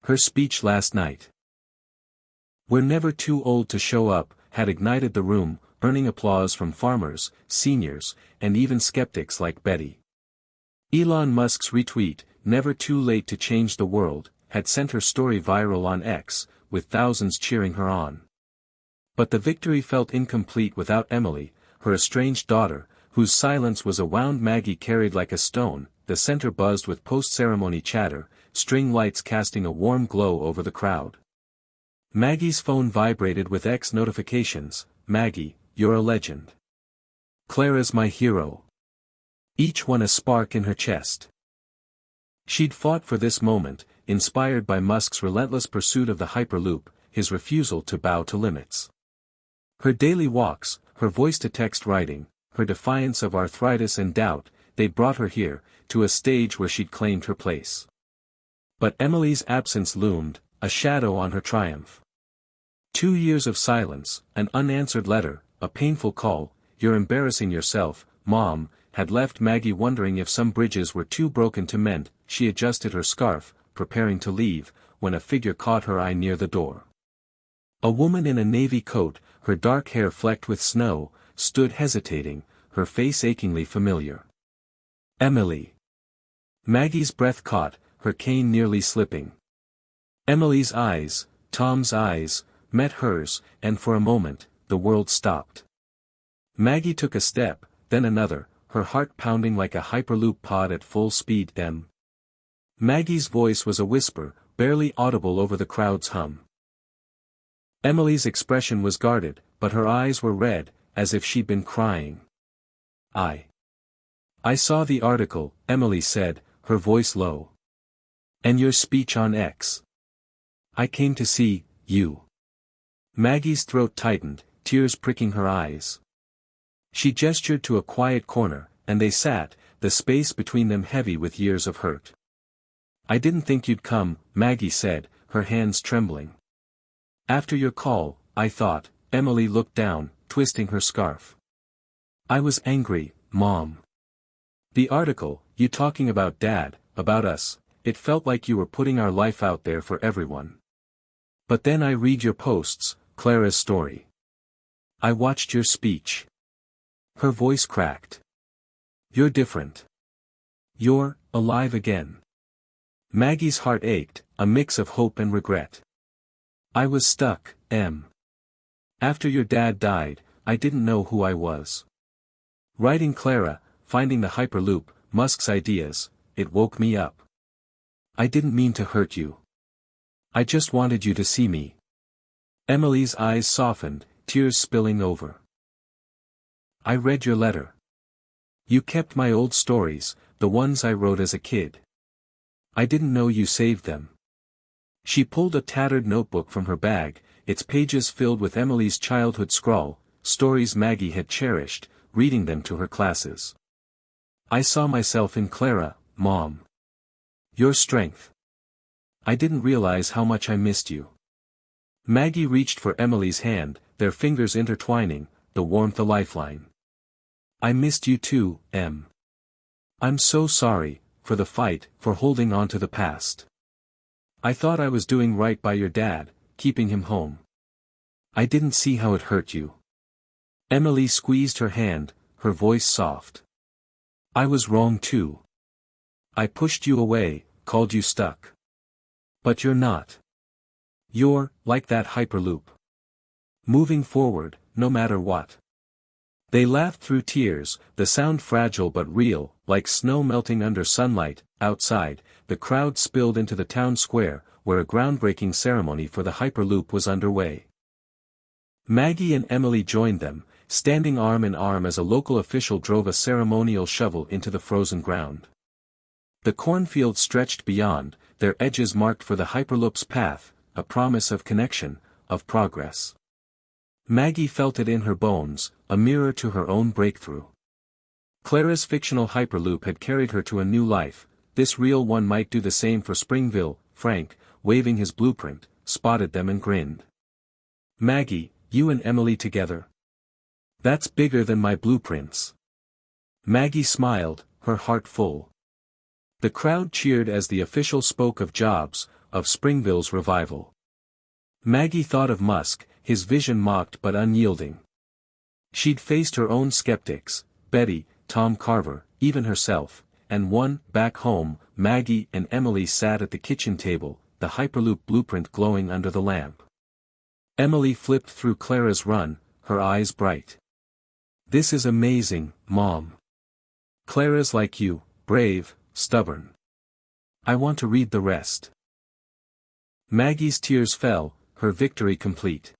Her speech last night, "We're never too old to show up," had ignited the room, earning applause from farmers, seniors, and even skeptics like Betty. Elon Musk's retweet, "Never too late to change the world," had sent her story viral on X, with thousands cheering her on. But the victory felt incomplete without Emily, her estranged daughter, whose silence was a wound Maggie carried like a stone. The center buzzed with post-ceremony chatter, string lights casting a warm glow over the crowd. Maggie's phone vibrated with X notifications. "Maggie, you're a legend. Clara's my hero." Each one a spark in her chest. She'd fought for this moment, inspired by Musk's relentless pursuit of the Hyperloop, his refusal to bow to limits. Her daily walks, her voice-to-text writing, her defiance of arthritis and doubt, they brought her here, to a stage where she'd claimed her place. But Emily's absence loomed, a shadow on her triumph. 2 years of silence, an unanswered letter, a painful call, "You're embarrassing yourself, Mom," had left Maggie wondering if some bridges were too broken to mend. She adjusted her scarf, preparing to leave, when a figure caught her eye near the door. A woman in a navy coat, her dark hair flecked with snow, stood hesitating, her face achingly familiar. Emily. Maggie's breath caught, her cane nearly slipping. Emily's eyes, Tom's eyes, met hers, and for a moment, the world stopped. Maggie took a step, then another, her heart pounding like a Hyperloop pod at full speed. Maggie's voice was a whisper, barely audible over the crowd's hum. Emily's expression was guarded, but her eyes were red, as if she'd been crying. I saw the article," Emily said, her voice low. "And your speech on X. I came to see you." Maggie's throat tightened, tears pricking her eyes. She gestured to a quiet corner, and they sat, the space between them heavy with years of hurt. "I didn't think you'd come," Maggie said, her hands trembling. "After your call, I thought," Emily looked down, twisting her scarf. "I was angry, Mom. The article, you talking about Dad, about us, it felt like you were putting our life out there for everyone. But then I read your posts, Clara's story. I watched your speech." Her voice cracked. "You're different. You're alive again." Maggie's heart ached, a mix of hope and regret. "I was stuck, Em. After your dad died, I didn't know who I was. Writing Clara, finding the Hyperloop, Musk's ideas, it woke me up. I didn't mean to hurt you. I just wanted you to see me." Emily's eyes softened, tears spilling over. "I read your letter. You kept my old stories, the ones I wrote as a kid. I didn't know you saved them." She pulled a tattered notebook from her bag, its pages filled with Emily's childhood scrawl, stories Maggie had cherished, reading them to her classes. "I saw myself in Clara, Mom. Your strength. I didn't realize how much I missed you." Maggie reached for Emily's hand, their fingers intertwining, the warmth a lifeline. "I missed you too, Em. I'm so sorry, for the fight, for holding on to the past. I thought I was doing right by your dad, keeping him home. I didn't see how it hurt you." Emily squeezed her hand, her voice soft. "I was wrong too. I pushed you away, called you stuck. But you're not. You're, like that Hyperloop. Moving forward, no matter what." They laughed through tears, the sound fragile but real, like snow melting under sunlight. Outside, the crowd spilled into the town square, where a groundbreaking ceremony for the Hyperloop was underway. Maggie and Emily joined them, standing arm in arm as a local official drove a ceremonial shovel into the frozen ground. The cornfield stretched beyond, their edges marked for the Hyperloop's path, a promise of connection, of progress. Maggie felt it in her bones, a mirror to her own breakthrough. Clara's fictional Hyperloop had carried her to a new life, this real one might do the same for Springville. Frank, waving his blueprint, spotted them and grinned. "Maggie, you and Emily together? That's bigger than my blueprints." Maggie smiled, her heart full. The crowd cheered as the official spoke of jobs, of Springville's revival. Maggie thought of Musk, his vision mocked but unyielding. She'd faced her own skeptics, Betty, Tom Carver, even herself, and back home, Maggie and Emily sat at the kitchen table, the Hyperloop blueprint glowing under the lamp. Emily flipped through Clara's run, her eyes bright. "This is amazing, Mom. Clara's like you, brave, stubborn. I want to read the rest." Maggie's tears fell, her victory complete.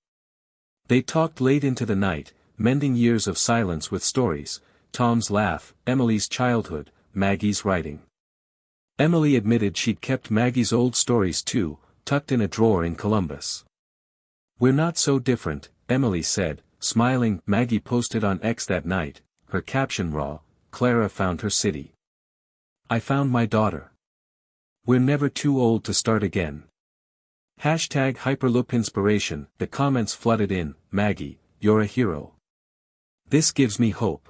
They talked late into the night, mending years of silence with stories, Tom's laugh, Emily's childhood, Maggie's writing. Emily admitted she'd kept Maggie's old stories too, tucked in a drawer in Columbus. "We're not so different," Emily said, smiling. Maggie posted on X that night, her caption raw, "Clara found her city. I found my daughter. We're never too old to start again." Hashtag Hyperloop inspiration. The comments flooded in, "Maggie, you're a hero. This gives me hope."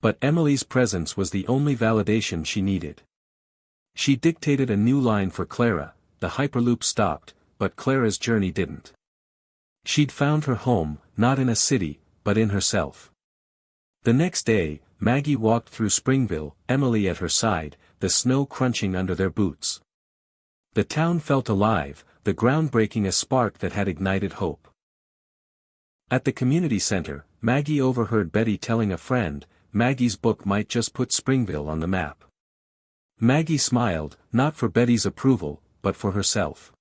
But Emily's presence was the only validation she needed. She dictated a new line for Clara, the Hyperloop stopped, but Clara's journey didn't. She'd found her home, not in a city, but in herself. The next day, Maggie walked through Springville, Emily at her side, the snow crunching under their boots. The town felt alive, the ground breaking a spark that had ignited hope. At the community center, Maggie overheard Betty telling a friend, Maggie's book might just put Springville on the map. Maggie smiled, not for Betty's approval, but for herself.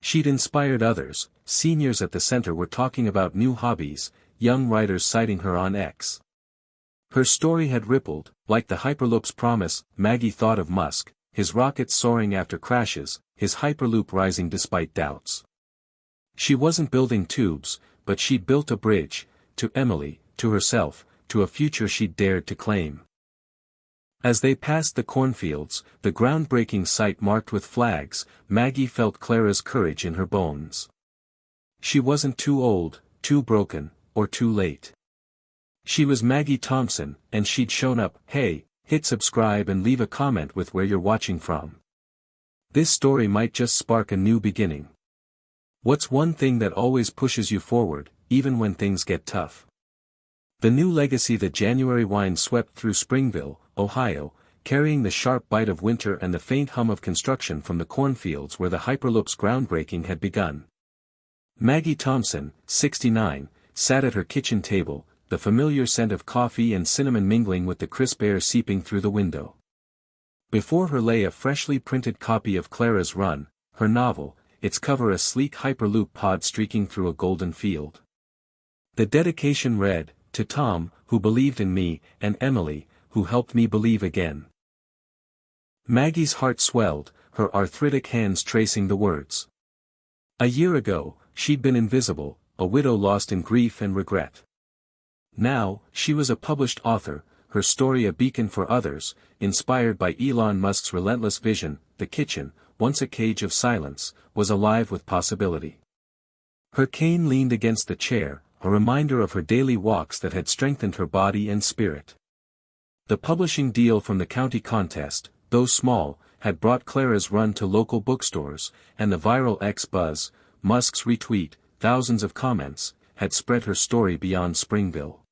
She'd inspired others. Seniors at the center were talking about new hobbies, young writers citing her on X. Her story had rippled, like the Hyperloop's promise. Maggie thought of Musk, his rockets soaring after crashes, his Hyperloop rising despite doubts. She wasn't building tubes, but she'd built a bridge, to Emily, to herself, to a future she'd dared to claim. As they passed the cornfields, the groundbreaking site marked with flags, Maggie felt Clara's courage in her bones. She wasn't too old, too broken, or too late. She was Maggie Thompson, and she'd shown up. Hey, hit subscribe and leave a comment with where you're watching from. This story might just spark a new beginning. What's one thing that always pushes you forward, even when things get tough? The new legacy. The January wind swept through Springville, Ohio, carrying the sharp bite of winter and the faint hum of construction from the cornfields where the Hyperloop's groundbreaking had begun. Maggie Thompson, 69, sat at her kitchen table, the familiar scent of coffee and cinnamon mingling with the crisp air seeping through the window. Before her lay a freshly printed copy of Clara's Run, her novel, its cover a sleek Hyperloop pod streaking through a golden field. The dedication read, "To Tom, who believed in me, and Emily, who helped me believe again." Maggie's heart swelled, her arthritic hands tracing the words. A year ago, she'd been invisible, a widow lost in grief and regret. Now, she was a published author, her story a beacon for others, inspired by Elon Musk's relentless vision. The kitchen, once a cage of silence, was alive with possibility. Her cane leaned against the chair, a reminder of her daily walks that had strengthened her body and spirit. The publishing deal from the county contest, though small, had brought Clara's Run to local bookstores, and the viral X buzz, Musk's retweet, thousands of comments, had spread her story beyond Springville.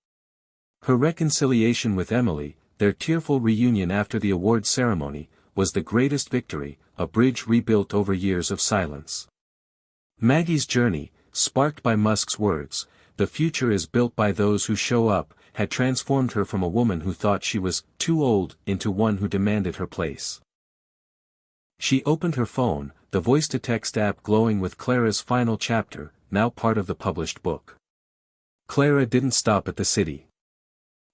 Her reconciliation with Emily, their tearful reunion after the award ceremony, was the greatest victory, a bridge rebuilt over years of silence. Maggie's journey, sparked by Musk's words, "The future is built by those who show up," had transformed her from a woman who thought she was too old into one who demanded her place. She opened her phone, the voice-to-text app glowing with Clara's final chapter, now part of the published book. Clara didn't stop at the city.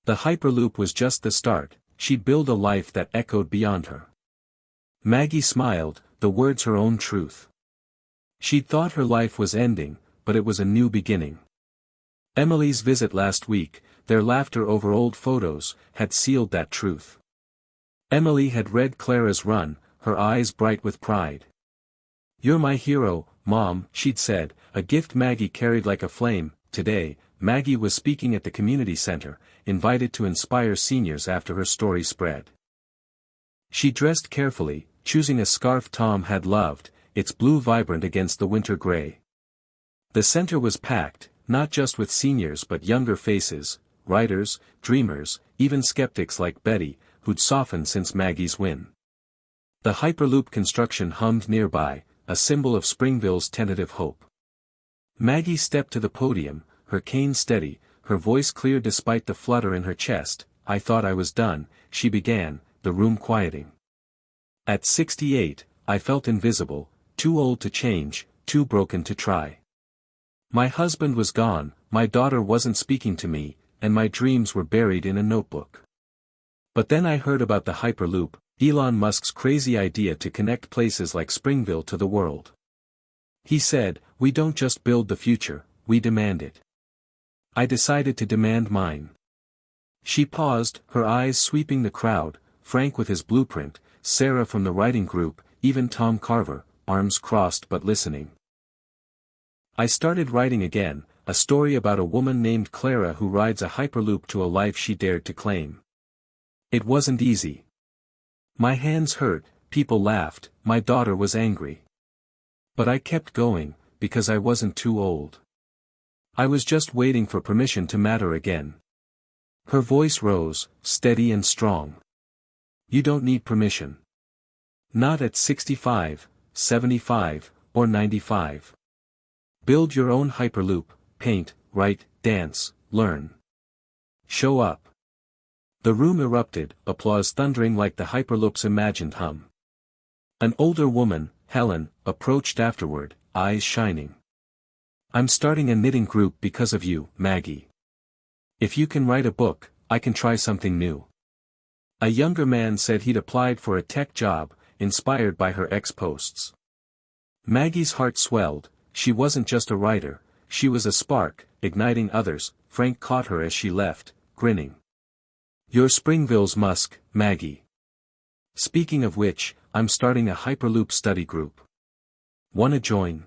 The Hyperloop was just the start. She'd build a life that echoed beyond her. Maggie smiled, the words her own truth. She'd thought her life was ending, but it was a new beginning. Emily's visit last week, their laughter over old photos, had sealed that truth. Emily had read Clara's Run, her eyes bright with pride. "You're my hero, Mom," she'd said, a gift Maggie carried like a flame. Today, Maggie was speaking at the community center, invited to inspire seniors after her story spread. She dressed carefully, choosing a scarf Tom had loved, its blue vibrant against the winter gray. The center was packed, not just with seniors but younger faces, writers, dreamers, even skeptics like Betty, who'd softened since Maggie's win. The Hyperloop construction hummed nearby, a symbol of Springville's tentative hope. Maggie stepped to the podium, her cane steady, her voice clear despite the flutter in her chest. "I thought I was done," she began, the room quieting. "At 68, I felt invisible, too old to change, too broken to try. My husband was gone, my daughter wasn't speaking to me, and my dreams were buried in a notebook. But then I heard about the Hyperloop, Elon Musk's crazy idea to connect places like Springville to the world. He said, "We don't just build the future, we demand it." I decided to demand mine. She paused, her eyes sweeping the crowd, Frank with his blueprint, Sarah from the writing group, even Tom Carver, arms crossed but listening. I started writing again, a story about a woman named Clara who rides a Hyperloop to a life she dared to claim. It wasn't easy. My hands hurt, people laughed, my daughter was angry. But I kept going, because I wasn't too old. I was just waiting for permission to matter again. Her voice rose, steady and strong. You don't need permission. Not at 65, 75, or 95. Build your own Hyperloop, paint, write, dance, learn. Show up. The room erupted, applause thundering like the Hyperloop's imagined hum. An older woman, Helen, approached afterward, eyes shining. I'm starting a knitting group because of you, Maggie. If you can write a book, I can try something new. A younger man said he'd applied for a tech job, inspired by her ex-posts. Maggie's heart swelled, she wasn't just a writer, she was a spark, igniting others. Frank caught her as she left, grinning. You're Springville's Musk, Maggie. Speaking of which, I'm starting a Hyperloop study group. Wanna join?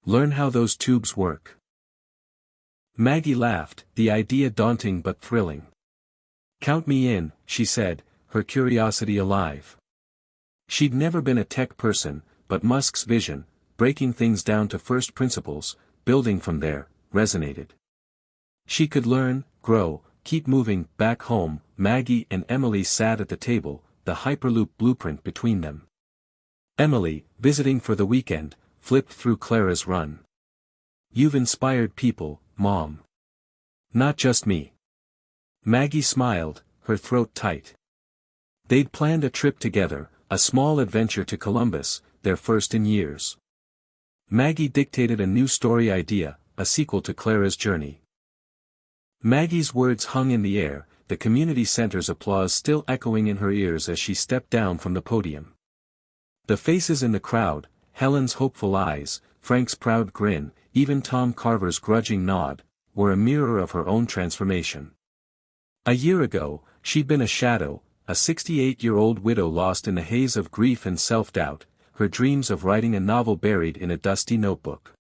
Learn how those tubes work. Maggie laughed, the idea daunting but thrilling. Count me in, she said, her curiosity alive. She'd never been a tech person, but Musk's vision, breaking things down to first principles, building from there, resonated. She could learn, grow, keep moving. Back home, Maggie and Emily sat at the table, the Hyperloop blueprint between them. Emily, visiting for the weekend, flipped through Clara's run. You've inspired people, Mom. Not just me. Maggie smiled, her throat tight. They'd planned a trip together, a small adventure to Columbus, their first in years. Maggie dictated a new story idea, a sequel to Clara's journey. Maggie's words hung in the air, the community center's applause still echoing in her ears as she stepped down from the podium. The faces in the crowd, Helen's hopeful eyes, Frank's proud grin, even Tom Carver's grudging nod, were a mirror of her own transformation. A year ago, she'd been a shadow, a 68-year-old widow lost in a haze of grief and self-doubt, her dreams of writing a novel buried in a dusty notebook.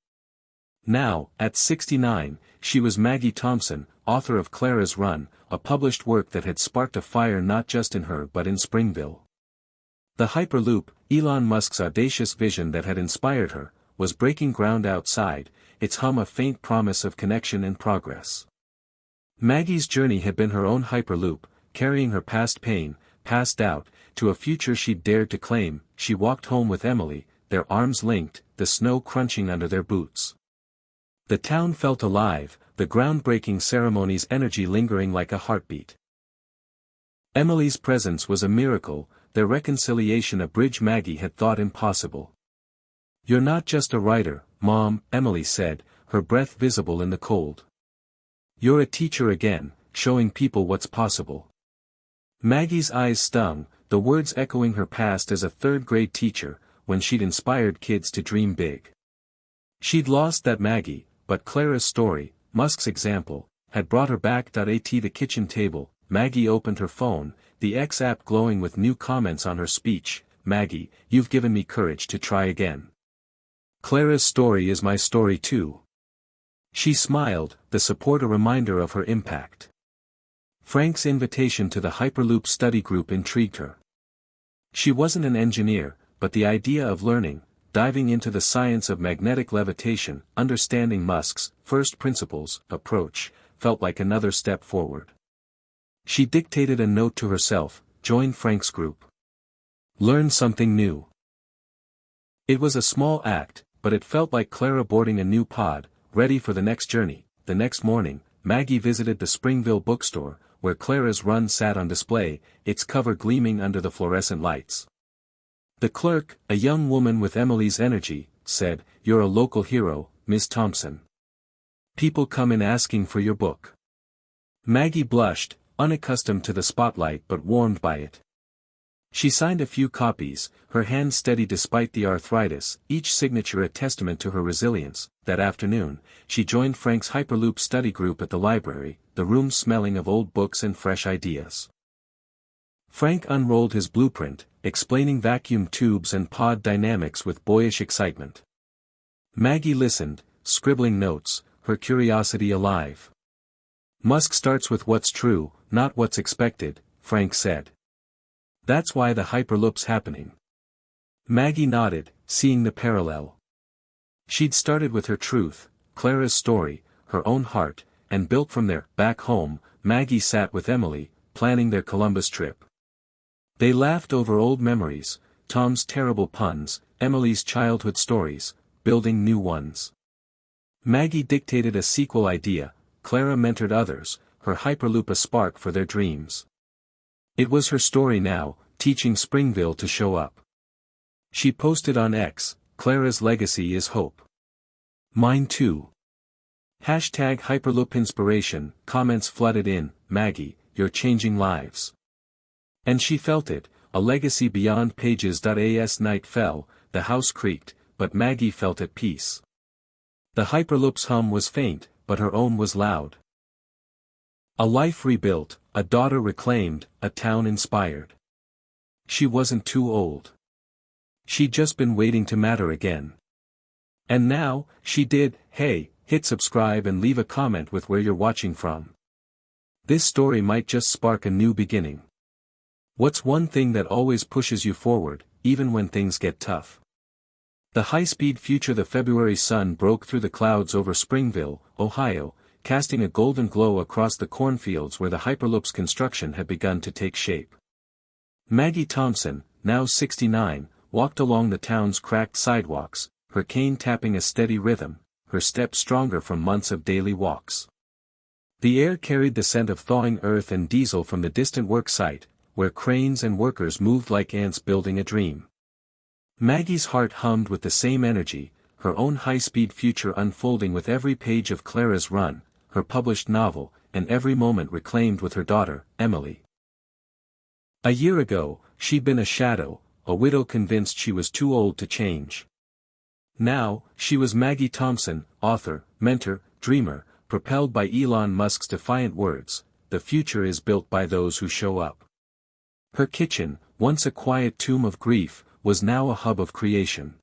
Now, at 69, she was Maggie Thompson, author of Clara's Run, a published work that had sparked a fire not just in her but in Springville. The Hyperloop, Elon Musk's audacious vision that had inspired her, was breaking ground outside, its hum a faint promise of connection and progress. Maggie's journey had been her own Hyperloop, carrying her past pain, past doubt, to a future she'd dared to claim. She walked home with Emily, their arms linked, the snow crunching under their boots. The town felt alive, the groundbreaking ceremony's energy lingering like a heartbeat. Emily's presence was a miracle, their reconciliation a bridge Maggie had thought impossible. You're not just a writer, Mom, Emily said, her breath visible in the cold. You're a teacher again, showing people what's possible. Maggie's eyes stung, the words echoing her past as a third-grade teacher, when she'd inspired kids to dream big. She'd lost that Maggie, but Clara's story, Musk's example, had brought her back. At the kitchen table, Maggie opened her phone, the X app glowing with new comments on her speech. Maggie, you've given me courage to try again. Clara's story is my story too. She smiled, the support a reminder of her impact. Frank's invitation to the Hyperloop study group intrigued her. She wasn't an engineer, but the idea of learning, diving into the science of magnetic levitation, understanding Musk's first principles approach, felt like another step forward. She dictated a note to herself, join Frank's group. Learn something new. It was a small act, but it felt like Clara boarding a new pod, ready for the next journey. The next morning, Maggie visited the Springville bookstore, where Clara's Run sat on display, its cover gleaming under the fluorescent lights. The clerk, a young woman with Emily's energy, said, "You're a local hero, Miss Thompson. People come in asking for your book." Maggie blushed, unaccustomed to the spotlight but warmed by it. She signed a few copies, her hand steady despite the arthritis, each signature a testament to her resilience. That afternoon, she joined Frank's Hyperloop study group at the library, the room smelling of old books and fresh ideas. Frank unrolled his blueprint, explaining vacuum tubes and pod dynamics with boyish excitement. Maggie listened, scribbling notes, her curiosity alive. "Musk starts with what's true, not what's expected," Frank said. "That's why the Hyperloop's happening." Maggie nodded, seeing the parallel. She'd started with her truth, Clara's story, her own heart, and built from there. Back home, Maggie sat with Emily, planning their Columbus trip. They laughed over old memories, Tom's terrible puns, Emily's childhood stories, building new ones. Maggie dictated a sequel idea, Clara mentored others, her Hyperloop a spark for their dreams. It was her story now, teaching Springville to show up. She posted on X, "Clara's legacy is hope. Mine too." Hashtag Hyperloop inspiration, comments flooded in, "Maggie, you're changing lives." And she felt it, a legacy beyond pages. As night fell, the house creaked, but Maggie felt at peace. The Hyperloop's hum was faint, but her own was loud. A life rebuilt, a daughter reclaimed, a town inspired. She wasn't too old. She'd just been waiting to matter again. And now, she did. Hey, hit subscribe and leave a comment with where you're watching from. This story might just spark a new beginning. What's one thing that always pushes you forward, even when things get tough? The high-speed future. The February sun broke through the clouds over Springville, Ohio, casting a golden glow across the cornfields where the Hyperloop's construction had begun to take shape. Maggie Thompson, now 69, walked along the town's cracked sidewalks, her cane tapping a steady rhythm, her steps stronger from months of daily walks. The air carried the scent of thawing earth and diesel from the distant work site, where cranes and workers moved like ants building a dream. Maggie's heart hummed with the same energy, her own high-speed future unfolding with every page of Clara's run, her published novel, and every moment reclaimed with her daughter, Emily. A year ago, she'd been a shadow, a widow convinced she was too old to change. Now, she was Maggie Thompson, author, mentor, dreamer, propelled by Elon Musk's defiant words, "The future is built by those who show up." Her kitchen, once a quiet tomb of grief, was now a hub of creation.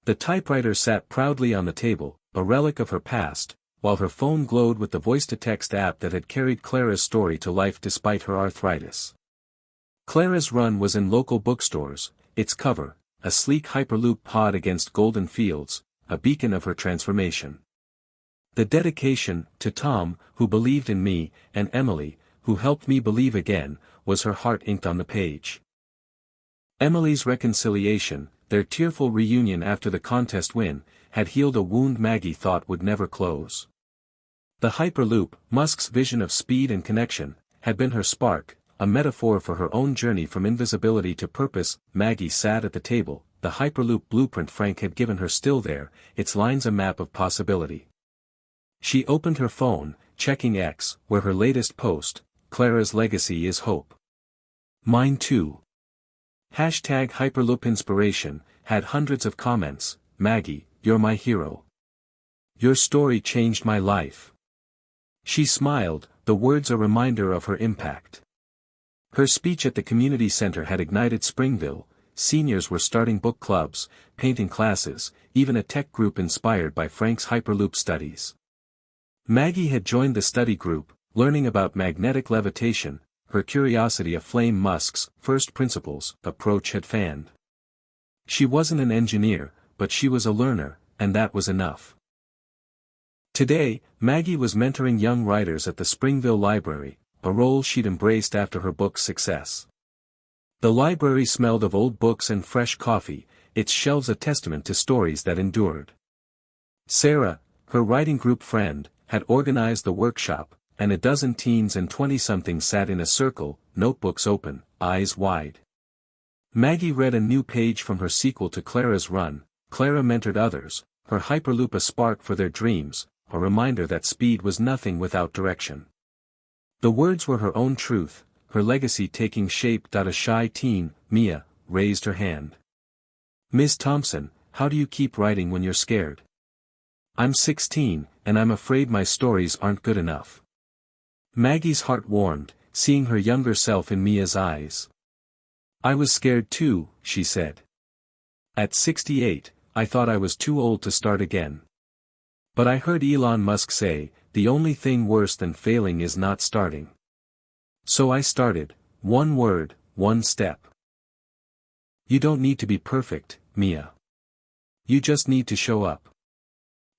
The typewriter sat proudly on the table, a relic of her past, while her phone glowed with the voice-to-text app that had carried Clara's story to life despite her arthritis. Clara's run was in local bookstores, its cover, a sleek Hyperloop pod against golden fields, a beacon of her transformation. The dedication, to Tom, who believed in me, and Emily, who helped me believe again, was her heart inked on the page. Emily's reconciliation, their tearful reunion after the contest win, had healed a wound Maggie thought would never close. The Hyperloop, Musk's vision of speed and connection, had been her spark, a metaphor for her own journey from invisibility to purpose. Maggie sat at the table, the Hyperloop blueprint Frank had given her still there, its lines a map of possibility. She opened her phone, checking X, where her latest post, "Clara's legacy is hope. Mine too." Hashtag Hyperloop inspiration, had hundreds of comments. "Maggie, you're my hero. Your story changed my life." She smiled, the words a reminder of her impact. Her speech at the community center had ignited Springville. Seniors were starting book clubs, painting classes, even a tech group inspired by Frank's Hyperloop studies. Maggie had joined the study group, learning about magnetic levitation, her curiosity aflame. Musk's first principles approach had fanned. She wasn't an engineer, but she was a learner, and that was enough. Today, Maggie was mentoring young writers at the Springville Library, a role she'd embraced after her book's success. The library smelled of old books and fresh coffee, its shelves a testament to stories that endured. Sarah, her writing group friend, had organized the workshop, and a dozen teens and 20-somethings sat in a circle, notebooks open, eyes wide. Maggie read a new page from her sequel to Clara's run. Clara mentored others, her Hyperloop a spark for their dreams, a reminder that speed was nothing without direction. The words were her own truth, her legacy taking shape. A shy teen, Mia, raised her hand. "Ms. Thompson, how do you keep writing when you're scared?" "I'm 16, and I'm afraid my stories aren't good enough." Maggie's heart warmed, seeing her younger self in Mia's eyes. "I was scared too," she said. "At 68, I thought I was too old to start again. But I heard Elon Musk say, the only thing worse than failing is not starting. So I started, one word, one step." "You don't need to be perfect, Mia. You just need to show up."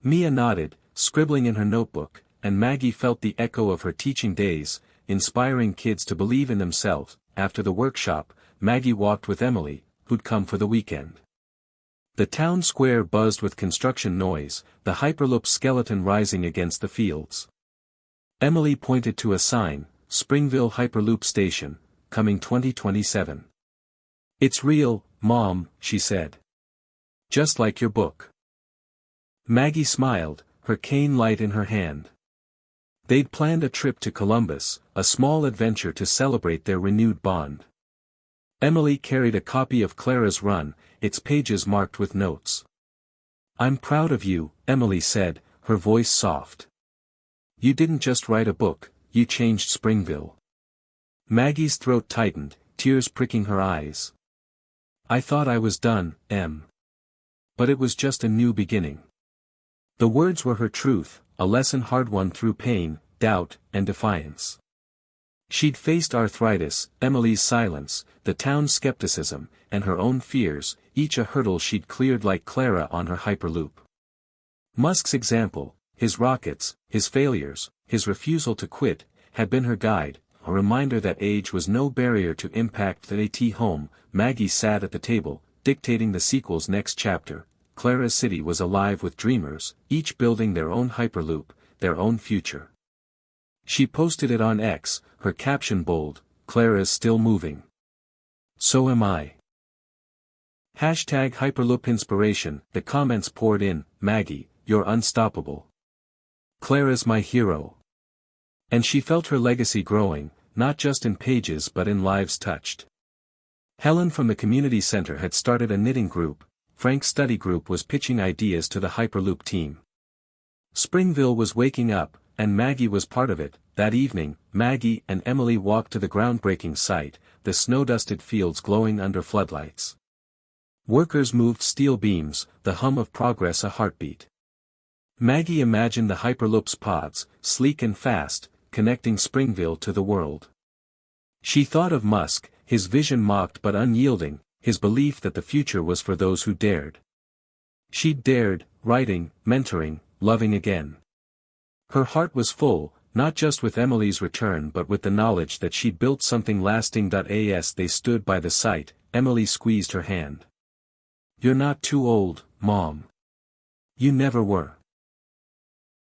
Mia nodded, scribbling in her notebook, and Maggie felt the echo of her teaching days, inspiring kids to believe in themselves. After the workshop, Maggie walked with Emily, who'd come for the weekend. The town square buzzed with construction noise, the Hyperloop skeleton rising against the fields. Emily pointed to a sign, "Springville Hyperloop Station, coming 2027. "It's real, Mom," she said. "Just like your book." Maggie smiled, her cane light in her hand. They'd planned a trip to Columbus, a small adventure to celebrate their renewed bond. Emily carried a copy of Clara's Run, its pages marked with notes. "I'm proud of you," Emily said, her voice soft. "You didn't just write a book, you changed Springville." Maggie's throat tightened, tears pricking her eyes. "I thought I was done, Em. But it was just a new beginning." The words were her truth, a lesson hard-won through pain, doubt, and defiance. She'd faced arthritis, Emily's silence, the town's skepticism, and her own fears, each a hurdle she'd cleared like Clara on her Hyperloop. Musk's example, his rockets, his failures, his refusal to quit, had been her guide, a reminder that age was no barrier to impact. At home, Maggie sat at the table, dictating the sequel's next chapter. Clara's city was alive with dreamers, each building their own Hyperloop, their own future. She posted it on X, her caption bold, "Clara's still moving. So am I." #Hyperloop Inspiration. The comments poured in, "Maggie, you're unstoppable. Clara's my hero." And she felt her legacy growing, not just in pages but in lives touched. Helen from the community center had started a knitting group, Frank's study group was pitching ideas to the Hyperloop team. Springville was waking up, and Maggie was part of it. That evening, Maggie and Emily walked to the groundbreaking site, the snow-dusted fields glowing under floodlights. Workers moved steel beams, the hum of progress a heartbeat. Maggie imagined the Hyperloop's pods, sleek and fast, connecting Springville to the world. She thought of Musk, his vision mocked but unyielding, his belief that the future was for those who dared. She'd dared, writing, mentoring, loving again. Her heart was full, not just with Emily's return but with the knowledge that she'd built something lasting. As they stood by the site, Emily squeezed her hand. "You're not too old, Mom. You never were."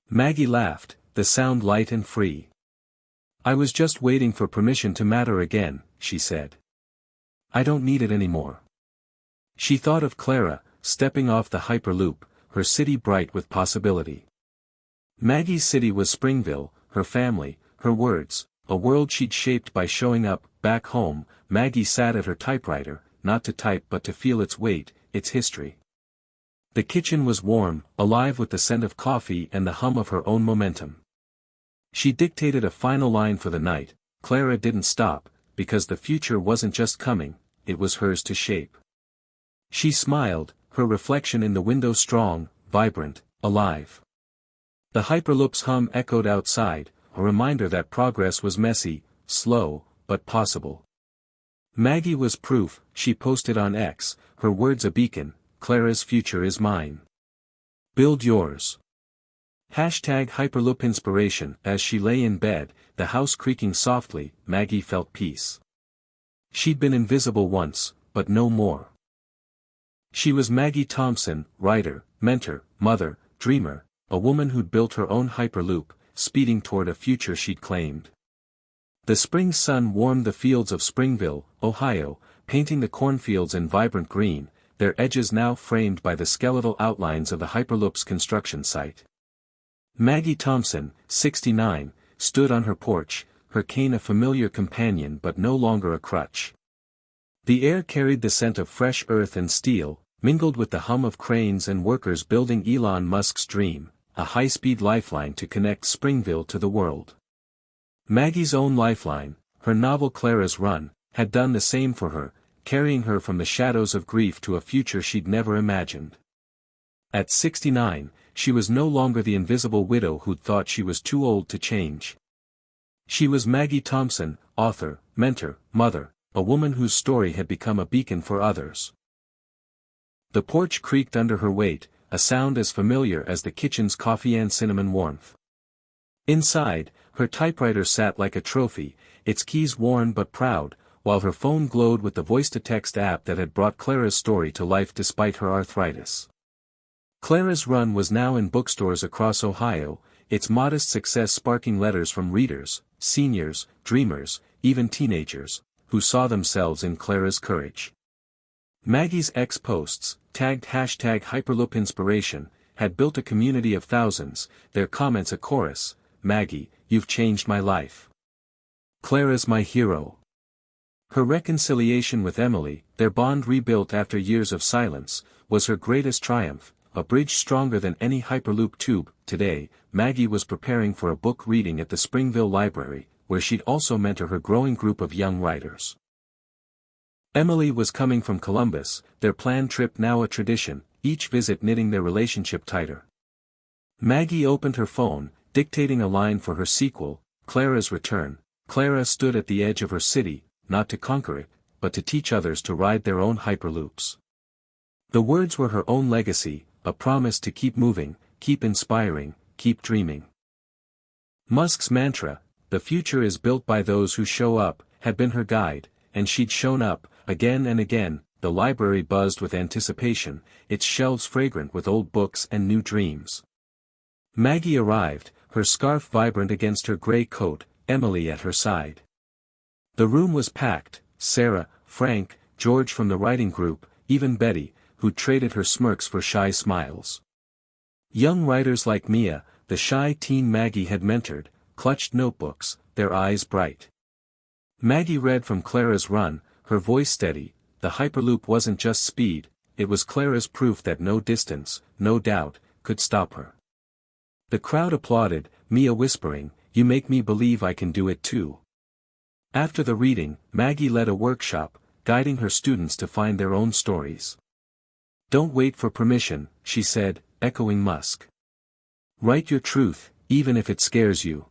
Maggie laughed, the sound light and free. "I was just waiting for permission to matter again," she said. "I don't need it anymore." She thought of Clara, stepping off the Hyperloop, her city bright with possibility. Maggie's city was Springville, her family, her words, a world she'd shaped by showing up. Back home, Maggie sat at her typewriter, not to type but to feel its weight, its history. The kitchen was warm, alive with the scent of coffee and the hum of her own momentum. She dictated a final line for the night. Clara didn't stop, because the future wasn't just coming, it was hers to shape. She smiled, her reflection in the window strong, vibrant, alive. The Hyperloop's hum echoed outside, a reminder that progress was messy, slow, but possible. Maggie was proof, she posted on X, her words a beacon, "Clara's future is mine. Build yours." #Hyperloop Inspiration. As she lay in bed, the house creaking softly, Maggie felt peace. She'd been invisible once, but no more. She was Maggie Thompson, writer, mentor, mother, dreamer, a woman who'd built her own Hyperloop, speeding toward a future she'd claimed. The spring sun warmed the fields of Springville, Ohio, painting the cornfields in vibrant green, their edges now framed by the skeletal outlines of the Hyperloop's construction site. Maggie Thompson, 69, stood on her porch, her cane a familiar companion but no longer a crutch. The air carried the scent of fresh earth and steel, mingled with the hum of cranes and workers building Elon Musk's dream, a high-speed lifeline to connect Springville to the world. Maggie's own lifeline, her novel Clara's Run, had done the same for her, carrying her from the shadows of grief to a future she'd never imagined. At 69, she was no longer the invisible widow who'd thought she was too old to change. She was Maggie Thompson, author, mentor, mother, a woman whose story had become a beacon for others. The porch creaked under her weight, a sound as familiar as the kitchen's coffee and cinnamon warmth. Inside, her typewriter sat like a trophy, its keys worn but proud, while her phone glowed with the voice-to-text app that had brought Clara's story to life despite her arthritis. Clara's Run was now in bookstores across Ohio, its modest success sparking letters from readers, seniors, dreamers, even teenagers, who saw themselves in Clara's courage. Maggie's ex-posts, tagged #HyperloopInspiration, had built a community of thousands, their comments a chorus: "Maggie, you've changed my life. Clara's my hero." Her reconciliation with Emily, their bond rebuilt after years of silence, was her greatest triumph, a bridge stronger than any Hyperloop tube. Today, Maggie was preparing for a book reading at the Springville Library, where she'd also mentor her growing group of young writers. Emily was coming from Columbus, their planned trip now a tradition, each visit knitting their relationship tighter. Maggie opened her phone, dictating a line for her sequel, Clara's Return. Clara stood at the edge of her city, not to conquer it, but to teach others to ride their own Hyperloops. The words were her own legacy, a promise to keep moving, keep inspiring, keep dreaming. Musk's mantra, "The future is built by those who show up," had been her guide, and she'd shown up, again and again. The library buzzed with anticipation, its shelves fragrant with old books and new dreams. Maggie arrived, her scarf vibrant against her gray coat, Emily at her side. The room was packed: Sarah, Frank, George from the writing group, even Betty, who traded her smirks for shy smiles. Young writers like Mia, the shy teen Maggie had mentored, clutched notebooks, their eyes bright. Maggie read from Clara's Run, her voice steady. The Hyperloop wasn't just speed, it was Clara's proof that no distance, no doubt, could stop her. The crowd applauded, Mia whispering, "You make me believe I can do it too." After the reading, Maggie led a workshop, guiding her students to find their own stories. "Don't wait for permission," she said, echoing Musk. "Write your truth, even if it scares you."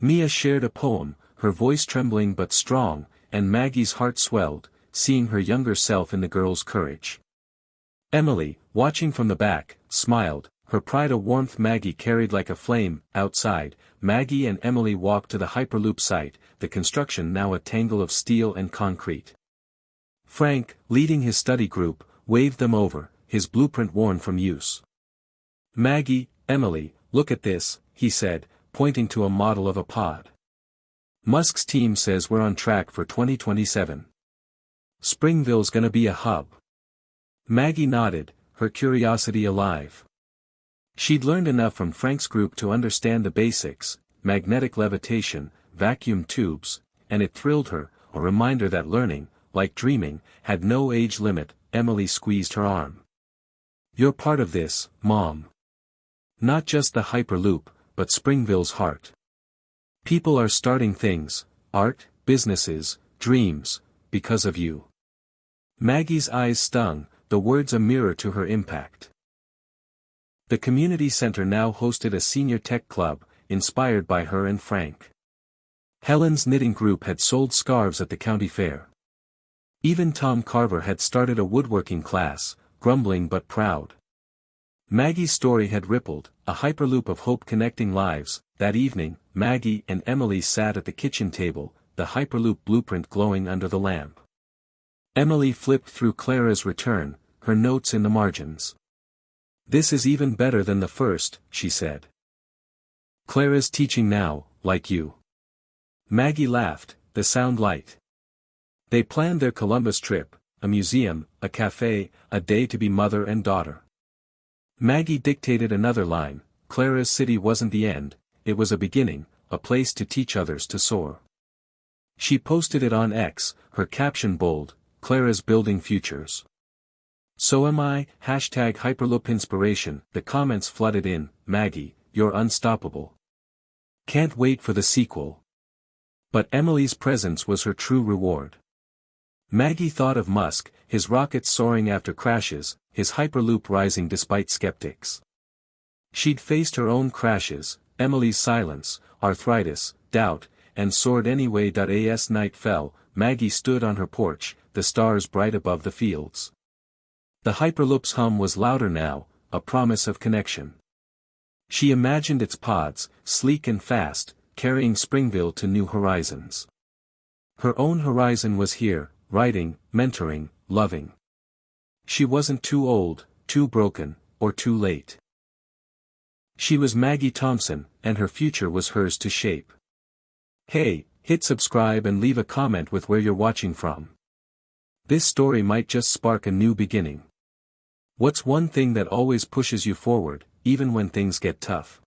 Mia shared a poem, her voice trembling but strong, and Maggie's heart swelled, seeing her younger self in the girl's courage. Emily, watching from the back, smiled, her pride a warmth Maggie carried like a flame. Outside, Maggie and Emily walked to the Hyperloop site, the construction now a tangle of steel and concrete. Frank, leading his study group, waved them over, his blueprint worn from use. "Maggie, Emily, look at this," he said, pointing to a model of a pod. "Musk's team says we're on track for 2027. Springville's gonna be a hub." Maggie nodded, her curiosity alive. She'd learned enough from Frank's group to understand the basics: magnetic levitation, vacuum tubes, and it thrilled her, a reminder that learning, like dreaming, had no age limit. Emily squeezed her arm. "You're part of this, Mom. Not just the Hyperloop, but Springville's heart. People are starting things, art, businesses, dreams, because of you." Maggie's eyes stung, the words a mirror to her impact. The community center now hosted a senior tech club, inspired by her and Frank. Helen's knitting group had sold scarves at the county fair. Even Tom Carver had started a woodworking class, grumbling but proud. Maggie's story had rippled, a Hyperloop of hope connecting lives. That evening, Maggie and Emily sat at the kitchen table, the Hyperloop blueprint glowing under the lamp. Emily flipped through Clara's Return, her notes in the margins. "This is even better than the first," she said. "Clara's teaching now, like you." Maggie laughed, the sound light. They planned their Columbus trip, a museum, a cafe, a day to be mother and daughter. Maggie dictated another line: "Clara's city wasn't the end, it was a beginning, a place to teach others to soar. She posted it on X, her caption bold, "Clara's building futures. So am I, #Hyperloop inspiration." The comments flooded in, "Maggie, you're unstoppable. Can't wait for the sequel." But Emily's presence was her true reward. Maggie thought of Musk, his rockets soaring after crashes, his Hyperloop rising despite skeptics. She'd faced her own crashes, Emily's silence, arthritis, doubt, and soared anyway. As night fell, Maggie stood on her porch, the stars bright above the fields. The Hyperloop's hum was louder now, a promise of connection. She imagined its pods, sleek and fast, carrying Springville to new horizons. Her own horizon was here, writing, mentoring, loving. She wasn't too old, too broken, or too late. She was Maggie Thompson, and her future was hers to shape. Hey, hit subscribe and leave a comment with where you're watching from. This story might just spark a new beginning. What's one thing that always pushes you forward, even when things get tough?